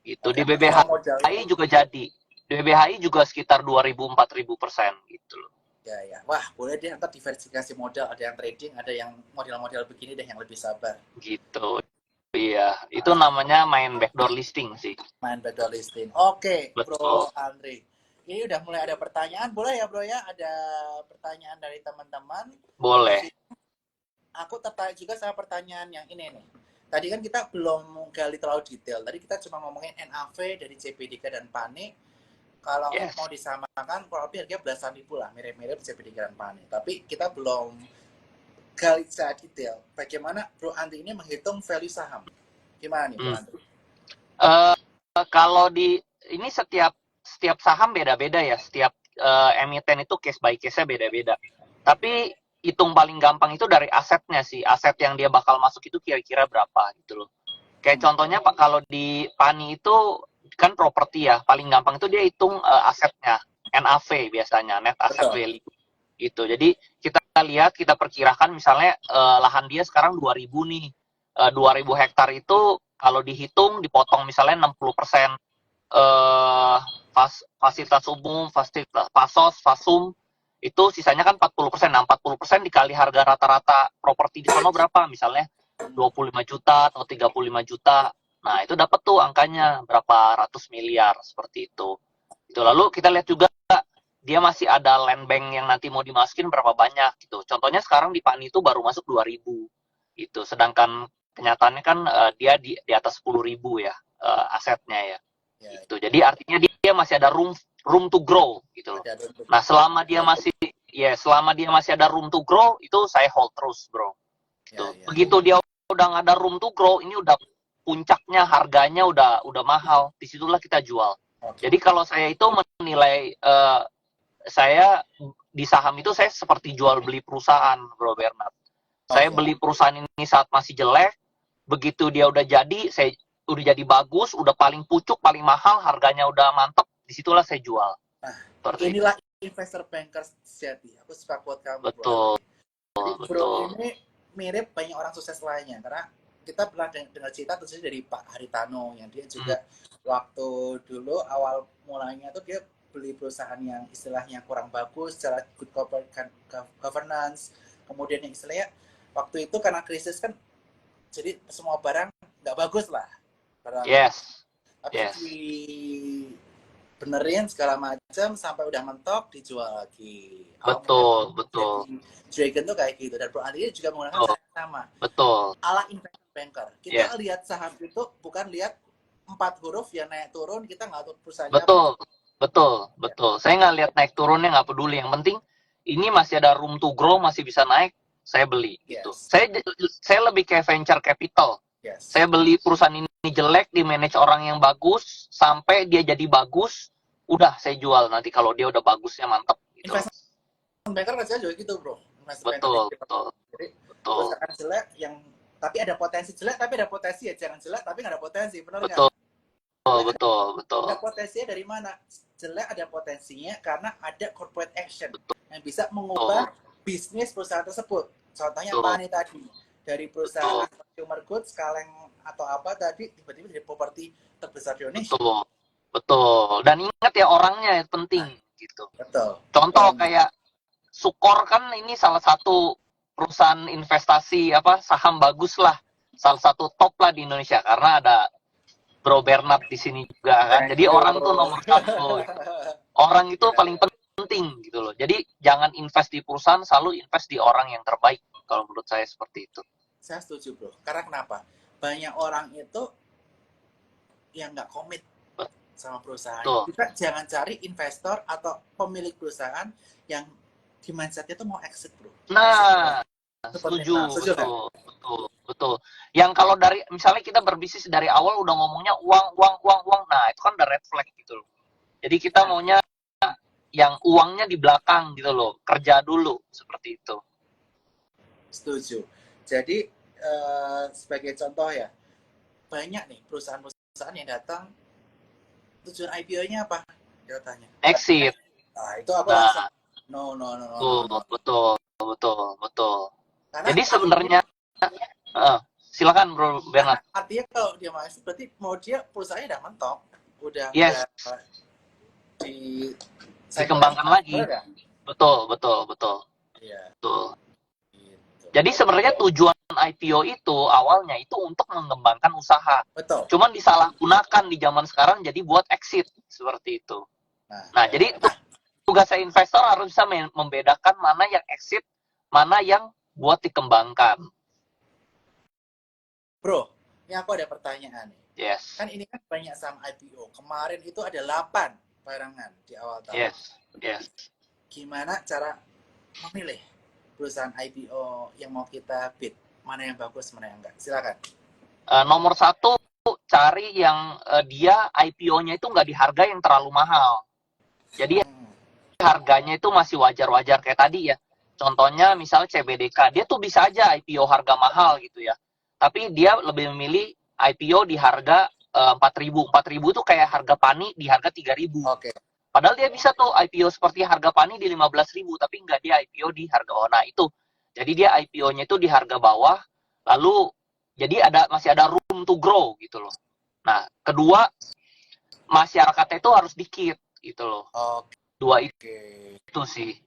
Gitu. Di BBHI juga jadi. Di BBHI juga sekitar 2.000-4.000% gitu loh. Ya. Wah, boleh deh ntar diversifikasi modal. Ada yang trading, ada yang model-model begini deh yang lebih sabar. Gitu. Iya, itu namanya main backdoor listing sih. Main backdoor listing. Oke, Bro Andri. Ini udah mulai ada pertanyaan, boleh ya Bro ya? Ada pertanyaan dari teman-teman? Boleh. Aku tertarik juga sama pertanyaan yang ini nih. Tadi kan kita belum gali terlalu detail. Tadi kita cuma ngomongin NAV dari CP3 dan PANI. Kalau mau disamakan, kurang lebih harganya belasan ribu lah, mirip-mirip CP3 dan PANI. Tapi kita belum gali secara detail. Bagaimana Bro Andri ini menghitung value saham? Gimana nih Bro Andri? Kalau di ini setiap saham beda-beda ya. Setiap emiten itu case by case-nya beda-beda. Tapi hitung paling gampang itu dari asetnya sih. Aset yang dia bakal masuk itu kira-kira berapa gitu loh. Kayak contohnya Pak, kalau di Pani itu kan properti ya. Paling gampang itu dia hitung asetnya. NAV biasanya, net asset value. Gitu. Jadi kita lihat, kita perkirakan misalnya lahan dia sekarang 2.000 nih. 2.000 hektar itu kalau dihitung dipotong misalnya 60% fasilitas umum, fasilitas pasos, fasum, itu sisanya kan 40%. Nah, 40% dikali harga rata-rata properti di sana berapa? Misalnya 25 juta atau 35 juta. Nah, itu dapat tuh angkanya berapa ratus miliar seperti itu. Itu lalu kita lihat juga dia masih ada land bank yang nanti mau dimasukin berapa banyak gitu. Contohnya sekarang di PANI itu baru masuk 2.000 gitu. Sedangkan kenyataannya kan dia di atas 10.000 ya asetnya ya. Gitu. Jadi artinya dia masih ada room to grow gitu loh. Nah, selama dia masih ada room to grow itu saya hold terus, bro. Gitu. Begitu dia udah nggak ada room to grow, ini udah puncaknya harganya udah mahal. Disitulah kita jual. Jadi kalau saya itu menilai saya di saham itu saya seperti jual beli perusahaan, Bro Bernard. Saya beli perusahaan ini saat masih jelek, begitu dia udah jadi, saya udah jadi bagus, udah paling pucuk, paling mahal, harganya udah mantep, disitulah saya jual. Nah, inilah investor banker sejati. Aku suka quote kamu. Betul. Jadi, bro ini mirip banyak orang sukses lainnya, karena kita pernah dengar cerita tentunya dari Pak Haritano yang dia juga waktu dulu awal mulanya tuh dia beli perusahaan yang istilahnya kurang bagus secara good corporate governance, kemudian yang istilahnya waktu itu karena krisis kan jadi semua barang nggak bagus lah barang. Tapi dibenerin segala macam sampai udah mentok dijual lagi. Betul. Dragon tuh kayak gitu, dan Bro Andi juga menggunakan sama. Betul. Ala investor banker. Kita lihat saham itu bukan lihat 4 huruf yang naik turun, kita nggak tahu perusahaannya. Betul. Saya nggak lihat naik turunnya, nggak peduli. Yang penting ini masih ada room to grow, masih bisa naik, saya beli. Gitu. Saya lebih kayak venture capital. Saya beli perusahaan ini jelek, di manage orang yang bagus, sampai dia jadi bagus, udah saya jual nanti kalau dia udah bagusnya mantep. Gitu. Investment banker kan juga gitu, bro. Betul. Jadi perusahaan jelek yang tapi ada potensi jelek, tapi ada potensi ya, jangan jelek tapi nggak ada potensi, benar nggak? Betul. Ada potensinya dari mana? Jelek ada potensinya karena ada corporate action yang bisa mengubah bisnis perusahaan tersebut. Contohnya PANI tadi, dari perusahaan consumer goods, kaleng atau apa tadi, tiba-tiba jadi properti terbesar di Indonesia. Betul. Dan ingat ya, orangnya penting gitu. Betul. Contoh kayak Sukor kan ini salah satu perusahaan investasi saham bagus lah, salah satu top lah di Indonesia karena ada Bro Bernard di sini juga kan. Jadi orang tuh nomor 1. Orang itu paling penting gitu loh. Jadi jangan invest di perusahaan, selalu invest di orang yang terbaik. Kalau menurut saya seperti itu. Saya setuju, bro. Karena kenapa? Banyak orang itu yang nggak komit sama perusahaan. Kita jangan cari investor atau pemilik perusahaan yang di mindset-nya tuh mau exit, bro. Nah, setuju. Betul. Yang kalau dari misalnya kita berbisnis dari awal udah ngomongnya uang, nah itu kan udah red flag gitu loh. Jadi kita maunya yang uangnya di belakang gitu loh, kerja dulu seperti itu. Setuju. Jadi sebagai contoh ya, banyak nih perusahaan-perusahaan yang datang, tujuan IPO-nya apa? Dia tanya. Exit. Nah, itu apa? No. Betul. Karena jadi sebenarnya silakan Bro Bernard. Artinya kalau dia masuk, berarti mau dia perusahaannya udah mentok, udah dikembangkan lagi. Betul. Iya. Betul. Jadi sebenarnya tujuan IPO itu awalnya itu untuk mengembangkan usaha. Betul. Cuman disalahgunakan di zaman sekarang jadi buat exit seperti itu. Nah, jadi tugas saya investor harus bisa membedakan mana yang exit, mana yang buat dikembangkan. Bro, ini aku ada pertanyaan nih. Yes. Kan ini kan banyak saham IPO. Kemarin itu ada 8 barengan di awal tahun. Yes. Gimana cara memilih perusahaan IPO yang mau kita bid? Mana yang bagus, mana yang enggak? Silakan. Nomor 1, cari yang dia IPO-nya itu nggak di harga yang terlalu mahal. Jadi harganya itu masih wajar-wajar kayak tadi ya. Contohnya misal CBDK, dia tuh bisa aja IPO harga mahal gitu ya. Tapi dia lebih memilih IPO di harga 4.000. 4.000 itu kayak harga PANI di harga 3.000. Padahal dia bisa tuh IPO seperti harga PANI di 15.000, tapi nggak dia IPO di harga nah itu. Jadi dia IPO-nya itu di harga bawah, lalu jadi masih ada room to grow gitu loh. Nah, kedua, masyarakatnya itu harus dikit gitu loh. Dua itu sih.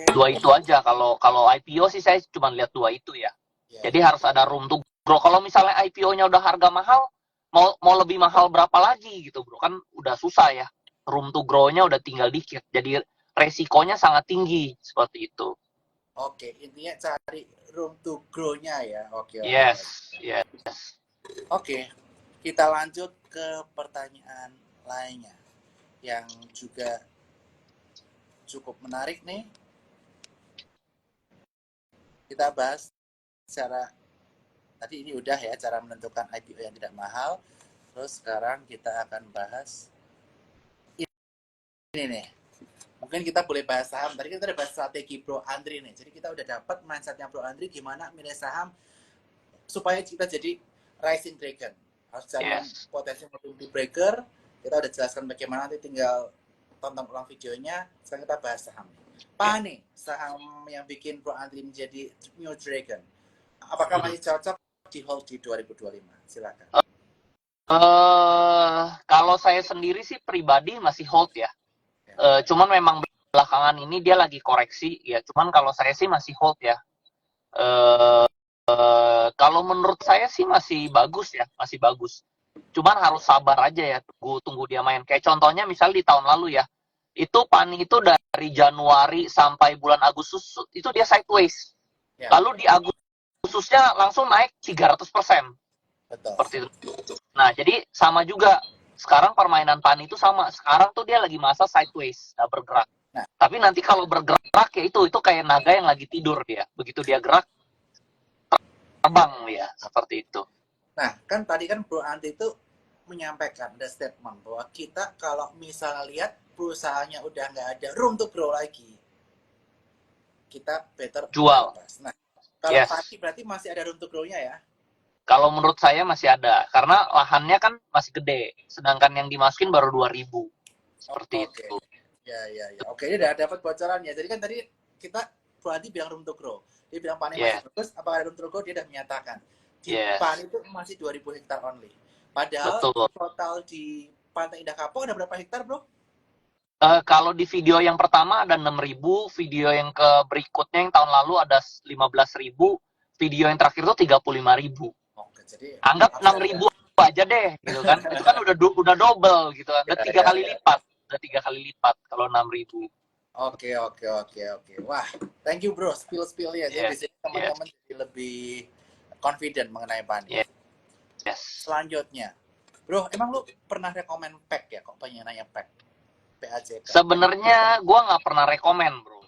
Dua itu aja. Kalau IPO sih saya cuma lihat 2 itu ya. Jadi harus ada room to bro. Kalau misalnya IPO-nya udah harga mahal, mau lebih mahal berapa lagi gitu bro, kan udah susah ya, room to grow-nya udah tinggal dikit, jadi resikonya sangat tinggi seperti itu. Oke, intinya cari room to grow-nya ya. Oke, oke, oke. Yes, yes. Oke, kita lanjut ke pertanyaan lainnya yang juga cukup menarik nih. Kita bahas cara tadi ini udah ya, cara menentukan IPO yang tidak mahal. Terus sekarang kita akan bahas ini nih. Mungkin kita boleh bahas saham. Tadi kita udah bahas strategi Bro Andri nih. Jadi kita udah dapat mindsetnya Bro Andri gimana milih saham supaya kita jadi rising dragon. Harus cari yang potensi multi breaker. Kita udah jelaskan bagaimana, nanti tinggal tonton ulang videonya. Sekarang kita bahas saham. Apa nih saham yang bikin Bro Andri menjadi new dragon? Apakah masih cocok di hold di 2025? Silakan. Kalau saya sendiri sih pribadi masih hold ya. Cuman memang belakangan ini dia lagi koreksi ya. Cuman kalau saya sih masih hold ya. Kalau menurut saya sih masih bagus ya, masih bagus. Cuman harus sabar aja ya, tunggu dia main. Kayak contohnya misalnya di tahun lalu ya, itu PANI itu dari Januari sampai bulan Agustus itu dia sideways. Ya. Lalu di Agustusnya langsung naik 300%. Betul. Seperti itu. Nah, jadi sama juga. Sekarang permainan PANI itu sama. Sekarang tuh dia lagi masa sideways, gak bergerak. Nah, tapi nanti kalau bergerak ya itu kayak naga yang lagi tidur dia. Begitu dia gerak, terbang ya, seperti itu. Nah, kan tadi kan Bro Andri itu menyampaikan ada statement bahwa kita kalau misalnya lihat perusahaannya udah nggak ada room to grow lagi, kita better jual. Nah, kalau PANI berarti masih ada room to grow-nya ya? Kalau menurut saya masih ada, karena lahannya kan masih gede, sedangkan yang dimasukin baru 2.000. Seperti itu. Ya. Oke, ini udah dapat bocorannya. Jadi kan tadi kita Bro Andri bilang room to grow. Dia bilang PANI masih bagus, apakah ada room to grow? Dia udah menyatakan. Di PANI itu masih 2.000 hektar only. Padahal total di Pantai Indah Kapuk ada berapa hektar, Bro? Kalau di video yang pertama ada 6.000, video yang ke berikutnya yang tahun lalu ada 15.000, video yang terakhir itu 35.000. Oke, jadi anggap 6.000 aja deh, gitu kan? Itu kan udah double gitu, udah 3 kali lipat, udah 3 kali lipat kalau 6.000. Oke. Wah, thank you bro, spill-spillnya. Jadi bisa teman-teman jadi lebih confident mengenai PANI. Yes. Selanjutnya, bro, emang lu pernah rekomen PAC ya? Kok pengen nanya PAC? PAJK. Sebenarnya gue nggak pernah rekomen bro.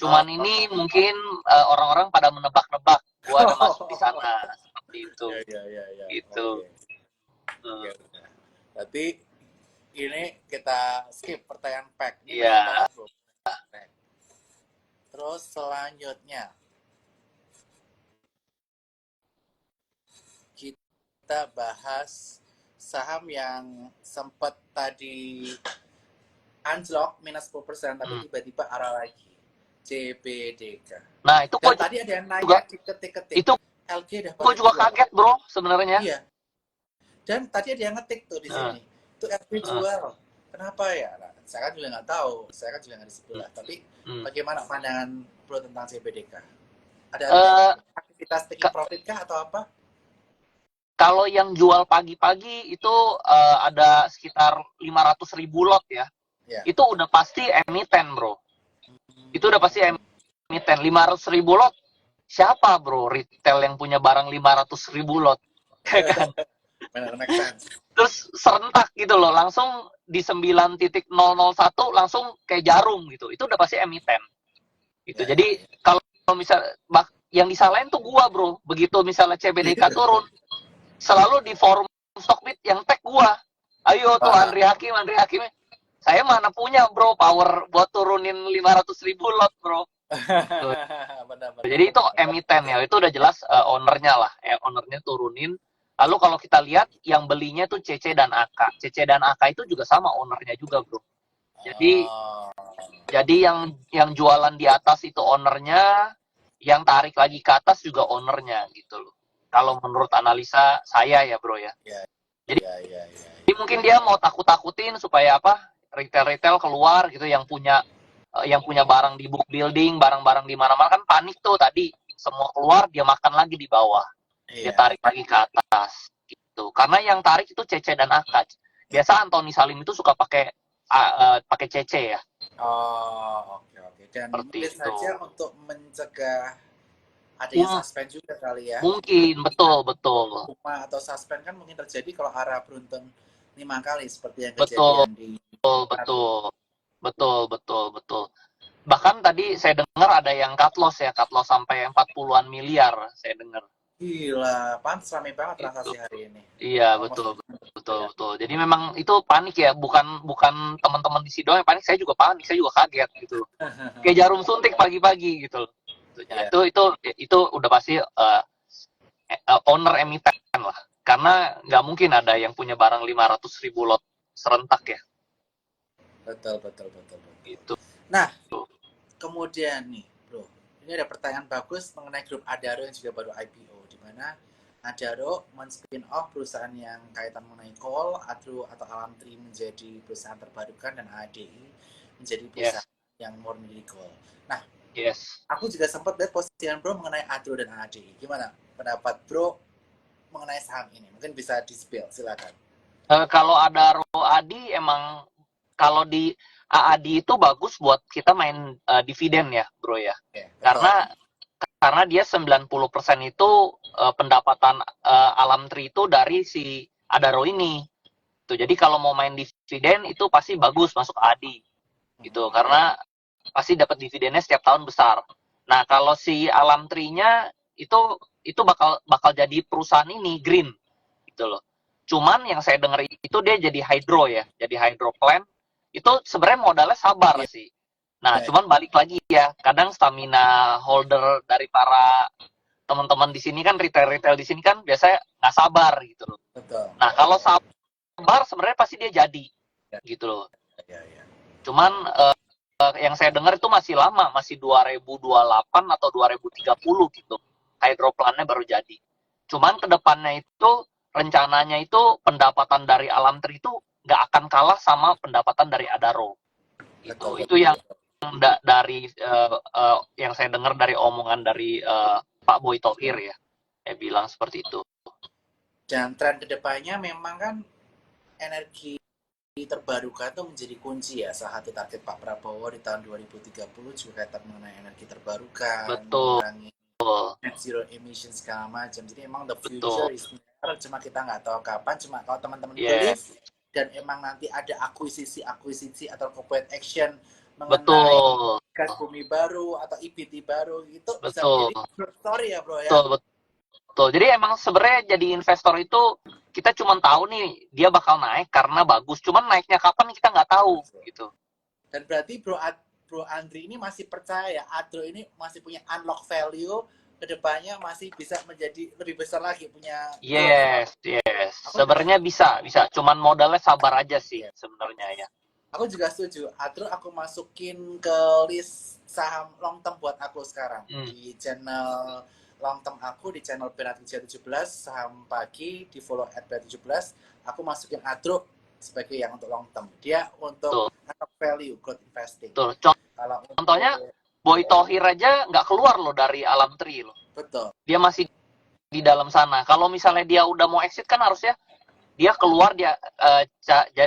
Cuman ini mungkin orang-orang pada menebak-nebak. Gue ada masuk di sana. Seperti itu. Ya. Gitu. Okay. Berarti ini kita skip pertanyaan PAC. Iya. Terus selanjutnya kita bahas saham yang sempat tadi anjlok minus 10%, tapi tiba-tiba arah lagi. CBDK. Nah, itu kok tadi ada yang nanya ketik-ketik. Itu LG udah gue juga kaget, bro, sebenarnya. Iya. Dan tadi ada yang ngetik tuh di sini. Itu LG jual. Kenapa ya? Nah, saya kan juga nggak tahu. Saya kan juga nggak di sebelah. Tapi bagaimana pandangan bro tentang CBDK? Ada aktivitas taking profit kah atau apa? Kalau yang jual pagi-pagi itu ada sekitar 500.000 lot ya. Itu udah pasti emiten bro. Itu udah pasti emiten. 500.000 lot. Siapa bro retail yang punya barang 500.000 lot? Kan? Benar, make sense. Terus serentak gitu loh. Langsung di 9.001 langsung kayak jarum gitu. Itu udah pasti emiten. Gitu. Jadi kalau misalnya yang disalahin tuh gua bro. Begitu misalnya CBDK turun, selalu di forum Stockbit yang tag gua. Ayo tuh Andri Hakim. Saya mana punya bro power buat turunin 500.000 lot bro. Benar. Jadi itu emiten ya, itu udah jelas ownernya lah, ownernya turunin. Lalu kalau kita lihat yang belinya tuh CC dan AK. CC dan AK itu juga sama ownernya juga bro. Jadi yang jualan di atas itu ownernya, yang tarik lagi ke atas juga ownernya gitu loh. Kalau menurut analisa saya ya bro ya. Jadi mungkin dia mau takut-takutin supaya apa? Retail keluar gitu yang punya barang di book building, barang-barang di mana-mana kan panik tuh tadi. Semua keluar, dia makan lagi di bawah. dia Iya. tarik lagi ke atas gitu. Karena yang tarik itu CC dan AK. Biasa Anthony Salim itu suka pakai CC ya, Oh, oke oke. Dan seperti mungkin itu. saja untuk mencegah adanya suspend juga kali ya. Mungkin betul betul Kuma atau suspend kan mungkin terjadi kalau arah beruntun 5 kali seperti yang betul kejadian di Arab. betul betul betul betul. Bahkan tadi saya dengar ada yang cut loss sampai 40-an miliar saya dengar. Gila, pantas rame banget Itu. transaksi hari ini. Iya, Almost betul, betul, ya. betul. Jadi memang itu panik ya, bukan bukan teman-teman di situ yang panik, saya juga panik, saya juga kaget gitu. Kayak jarum suntik pagi-pagi gitu loh. Iya, Itu udah pasti owner emiten lah. Karena nggak mungkin ada yang punya barang 500.000 lot serentak ya. betul betul betul betul. Gitu. Nah, kemudian nih, Bro. Ini ada pertanyaan bagus mengenai grup Adaro yang juga baru IPO, di mana Adaro men-spin off perusahaan yang kaitan mengenai coal, atau Alam Tri menjadi perusahaan terbarukan, dan ADI menjadi Yes, perusahaan yang murni di coal. Nah, yes. aku juga sempat lihat postingan Bro mengenai Adro dan ADI. Gimana pendapat Bro mengenai saham ini? Mungkin bisa di-spill, silakan. Kalau ada Adi emang kalau di AAD itu bagus buat kita main dividen ya, Bro ya. Oke, betul. Karena dia 90% itu pendapatan Alam Tri itu dari si Adaro ini. Tuh, jadi kalau mau main dividen itu pasti bagus masuk ADI gitu karena pasti dapat dividennya setiap tahun besar. Nah, kalau si Alam Tri-nya itu bakal jadi perusahaan ini green gitu loh. Cuman yang saya dengar itu dia jadi hydro ya, jadi hydro plant. Itu sebenarnya modalnya sabar Iya, sih. Nah, iya, cuman balik lagi ya, kadang stamina holder dari para teman-teman di sini kan retail-retail di sini kan biasanya nggak sabar gitu loh. betul. Nah, kalau sabar sebenarnya pasti dia jadi Ya, gitu loh. ya, ya. Cuman yang saya dengar itu masih lama, masih 2028 atau 2030 gitu. Hydroplannya baru jadi. Cuman kedepannya itu rencananya itu pendapatan dari Alam Tri itu nggak akan kalah sama pendapatan dari Adaro. Betul, Gitu. Itu betul, yang betul. dari yang saya dengar dari omongan dari Pak Boy Tohir ya. Dia bilang seperti itu. Dan tren kedepannya memang kan energi terbarukan itu menjadi kunci ya. Salah satu target Pak Prabowo di tahun 2030 juga kaitan mengenai energi terbarukan, Betul, mengurangi net zero emission segala macam. Jadi emang the betul. future is there, cuma kita nggak tahu kapan. Cuma kalau teman-teman Yes, believe dan emang nanti ada akuisisi atau corporate action mengenai betul, gas bumi baru atau EBT baru, itu bisa betul, menjadi story ya bro ya. betul, betul. Jadi emang sebenarnya jadi investor itu kita cuma tahu nih dia bakal naik karena bagus. Cuman naiknya kapan kita nggak tahu gitu. Dan berarti bro Andri ini masih percaya ya Adro ini masih punya unlock value, kedepannya masih bisa menjadi lebih besar lagi, punya growth. Yes, yes. Aku juga Sebenarnya bisa, bisa. Cuman modalnya sabar aja sih ya, sebenarnya ya. aku juga setuju. Adro aku masukin ke list saham long term buat aku sekarang Hmm, di channel long term aku, di channel Berat 17 saham pagi, di follow @berat17. Aku masukin Adro sebagai yang untuk long term. Dia untuk betul, unlock value growth investing. betul. Kalau Contohnya untuk Boy Tohir aja nggak keluar loh dari Alam Tri loh. betul. Dia masih di dalam sana. Kalau misalnya dia udah mau exit kan harusnya dia keluar dia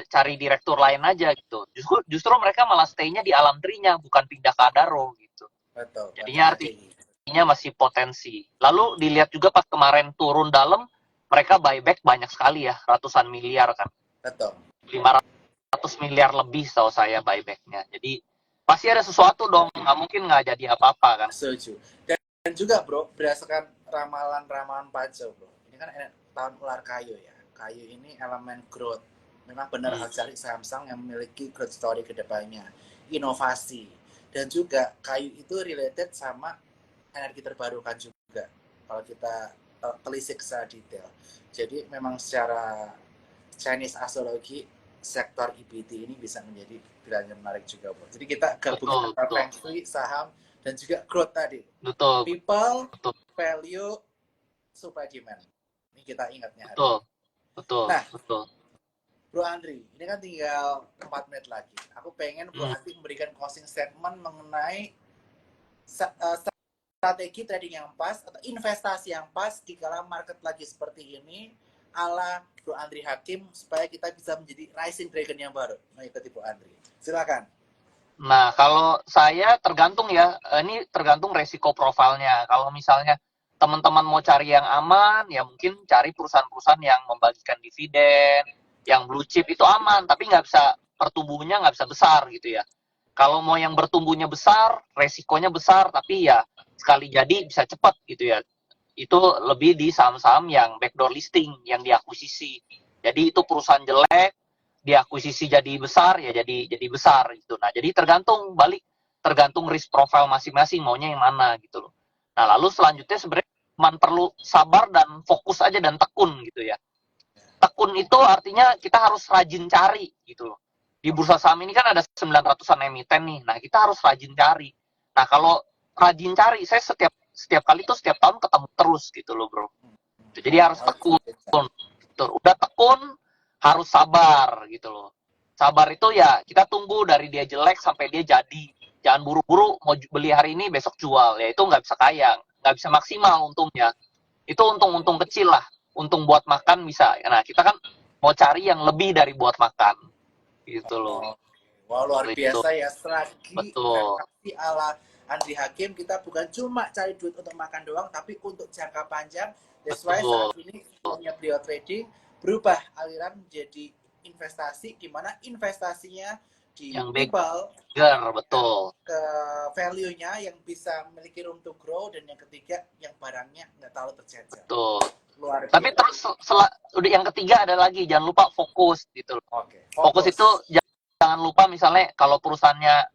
cari direktur lain aja gitu. Justru mereka malah stay-nya di Alam Tri-nya bukan pindah ke Adaro gitu. Betul, ke Jadinya ADI. artinya masih potensi. Lalu dilihat juga pas kemarin turun dalam mereka buyback banyak sekali ya, ratusan miliar kan. Betul. 500 miliar lebih setahu saya buybacknya. Jadi pasti ada sesuatu dong, nggak mungkin nggak jadi apa-apa kan. Setuju. Dan juga bro, berdasarkan ramalan-ramalan Pajo bro, ini kan tahun ular kayu ya. Kayu ini elemen growth. Memang benar harus cari saham-saham yang memiliki growth story ke depannya. Inovasi. Dan juga kayu itu related sama energi terbarukan juga. Kalau kita telisik secara detail. Jadi memang secara Chinese astrologi sektor EBT ini bisa menjadi pilihan yang menarik juga bro. Jadi kita gabungin Betul, antara betul, feng shui, saham, dan juga growth tadi. betul, People, betul, value, supply demand. Ini kita ingatnya hari betul, ini. betul, Nah, betul. Bro Andri, ini kan tinggal 4 menit lagi. Aku pengen Bro Hmm. Andri memberikan closing statement mengenai strategi trading yang pas atau investasi yang pas di kala market lagi seperti ini ala Bro Andri Hakim supaya kita bisa menjadi rising dragon yang baru mengikuti Bro Andri. Silakan. Nah, kalau saya tergantung ya, ini tergantung resiko profilnya. Kalau misalnya teman-teman mau cari yang aman, ya mungkin cari perusahaan-perusahaan yang membagikan dividen, yang blue chip itu aman, tapi nggak bisa pertumbuhannya nggak bisa besar gitu ya. Kalau mau yang bertumbuhnya besar, resikonya besar, tapi ya sekali jadi bisa cepat gitu ya. Itu lebih di saham-saham yang backdoor listing, yang diakuisisi. Jadi itu perusahaan jelek, diakuisisi jadi besar ya jadi besar gitu. Nah, jadi tergantung risk profile masing-masing maunya yang mana gitu loh. Nah, lalu selanjutnya sebenarnya cuma perlu sabar dan fokus aja dan tekun gitu ya. Tekun itu artinya kita harus rajin cari gitu loh. Di bursa saham ini kan ada 900-an emiten nih. Nah, kita harus rajin cari. Nah, kalau rajin cari, saya setiap kali tuh setiap tahun ketemu terus gitu loh, Bro. Jadi harus tekun. Udah tekun, harus sabar gitu loh. Sabar itu ya kita tunggu dari dia jelek sampai dia jadi. Jangan buru-buru mau beli hari ini besok jual. Ya itu nggak bisa kaya, nggak bisa maksimal untungnya. Itu untung kecil lah. Untung buat makan bisa. Nah, kita kan mau cari yang lebih dari buat makan. Gitu loh. Wah, luar biasa ya, strategi Betul. investasi ala Andri Hakim. Kita bukan cuma cari duit untuk makan doang, tapi untuk jangka panjang. That's why saat ini punya beliau trading berubah aliran menjadi investasi, di mana investasinya di yang people, betul. ke value-nya yang bisa memiliki room to grow, dan yang ketiga yang barangnya nggak terlalu tercecer. Betul. Luar biasa. Tapi terus udah yang ketiga ada lagi, jangan lupa fokus gitu loh. Oke, Fokus itu jangan lupa misalnya kalau perusahaannya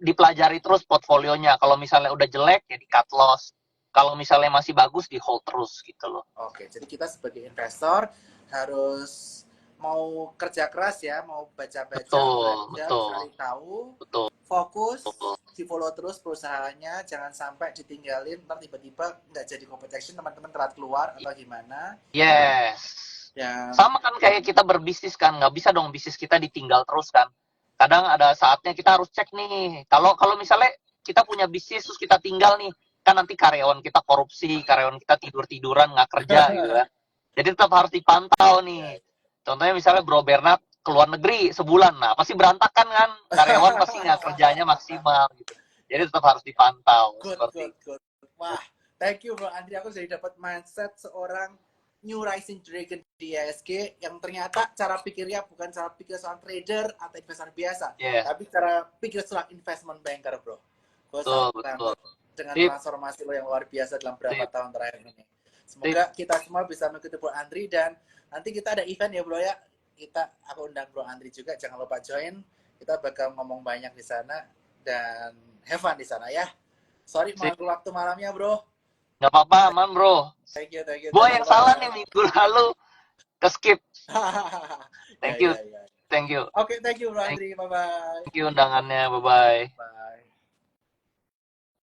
dipelajari terus portfolionya. Kalau misalnya udah jelek ya di cut loss. Kalau misalnya masih bagus di hold terus gitu loh. Oke, jadi kita sebagai investor harus mau kerja keras ya, mau baca-baca, belajar, cari tahu, fokus, di follow terus perusahaannya, jangan sampai ditinggalin, ntar tiba-tiba nggak jadi competition, teman-teman telat keluar atau gimana. Yes. Ya. Sama kan kayak kita berbisnis kan, nggak bisa dong bisnis kita ditinggal terus kan. Kadang ada saatnya kita harus cek nih. Kalau misalnya kita punya bisnis terus kita tinggal nih, kan nanti karyawan kita korupsi, karyawan kita tidur-tiduran nggak kerja gitu kan. Jadi tetap harus dipantau nih. Contohnya misalnya Bro Bernard keluar negeri sebulan, nah pasti berantakan kan, karyawan pasti nggak kerjanya maksimal gitu. Jadi tetap harus dipantau. Good. Wah, thank you Bro Andri, aku jadi dapat mindset seorang new rising dragon di ISG yang ternyata cara pikirnya bukan cara pikir seorang trader atau investor biasa, tapi cara pikir seorang investment banker, Bro. Betul. Dengan transformasi lo yang luar biasa dalam beberapa tahun terakhir ini. Semoga kita semua bisa mengikuti Bro Andri, dan nanti kita ada event ya Bro ya. Aku undang Bro Andri juga, jangan lupa join. Kita bakal ngomong banyak di sana dan have fun di sana ya. Sorry mengganggu waktu malamnya Bro. Nggak apa-apa, aman Bro. Thank you. Gua yang salah nih minggu lalu ke skip. Thank you. Oke, thank you Bro Andri. Bye-bye. Thank you undangannya. Bye-bye. Bye.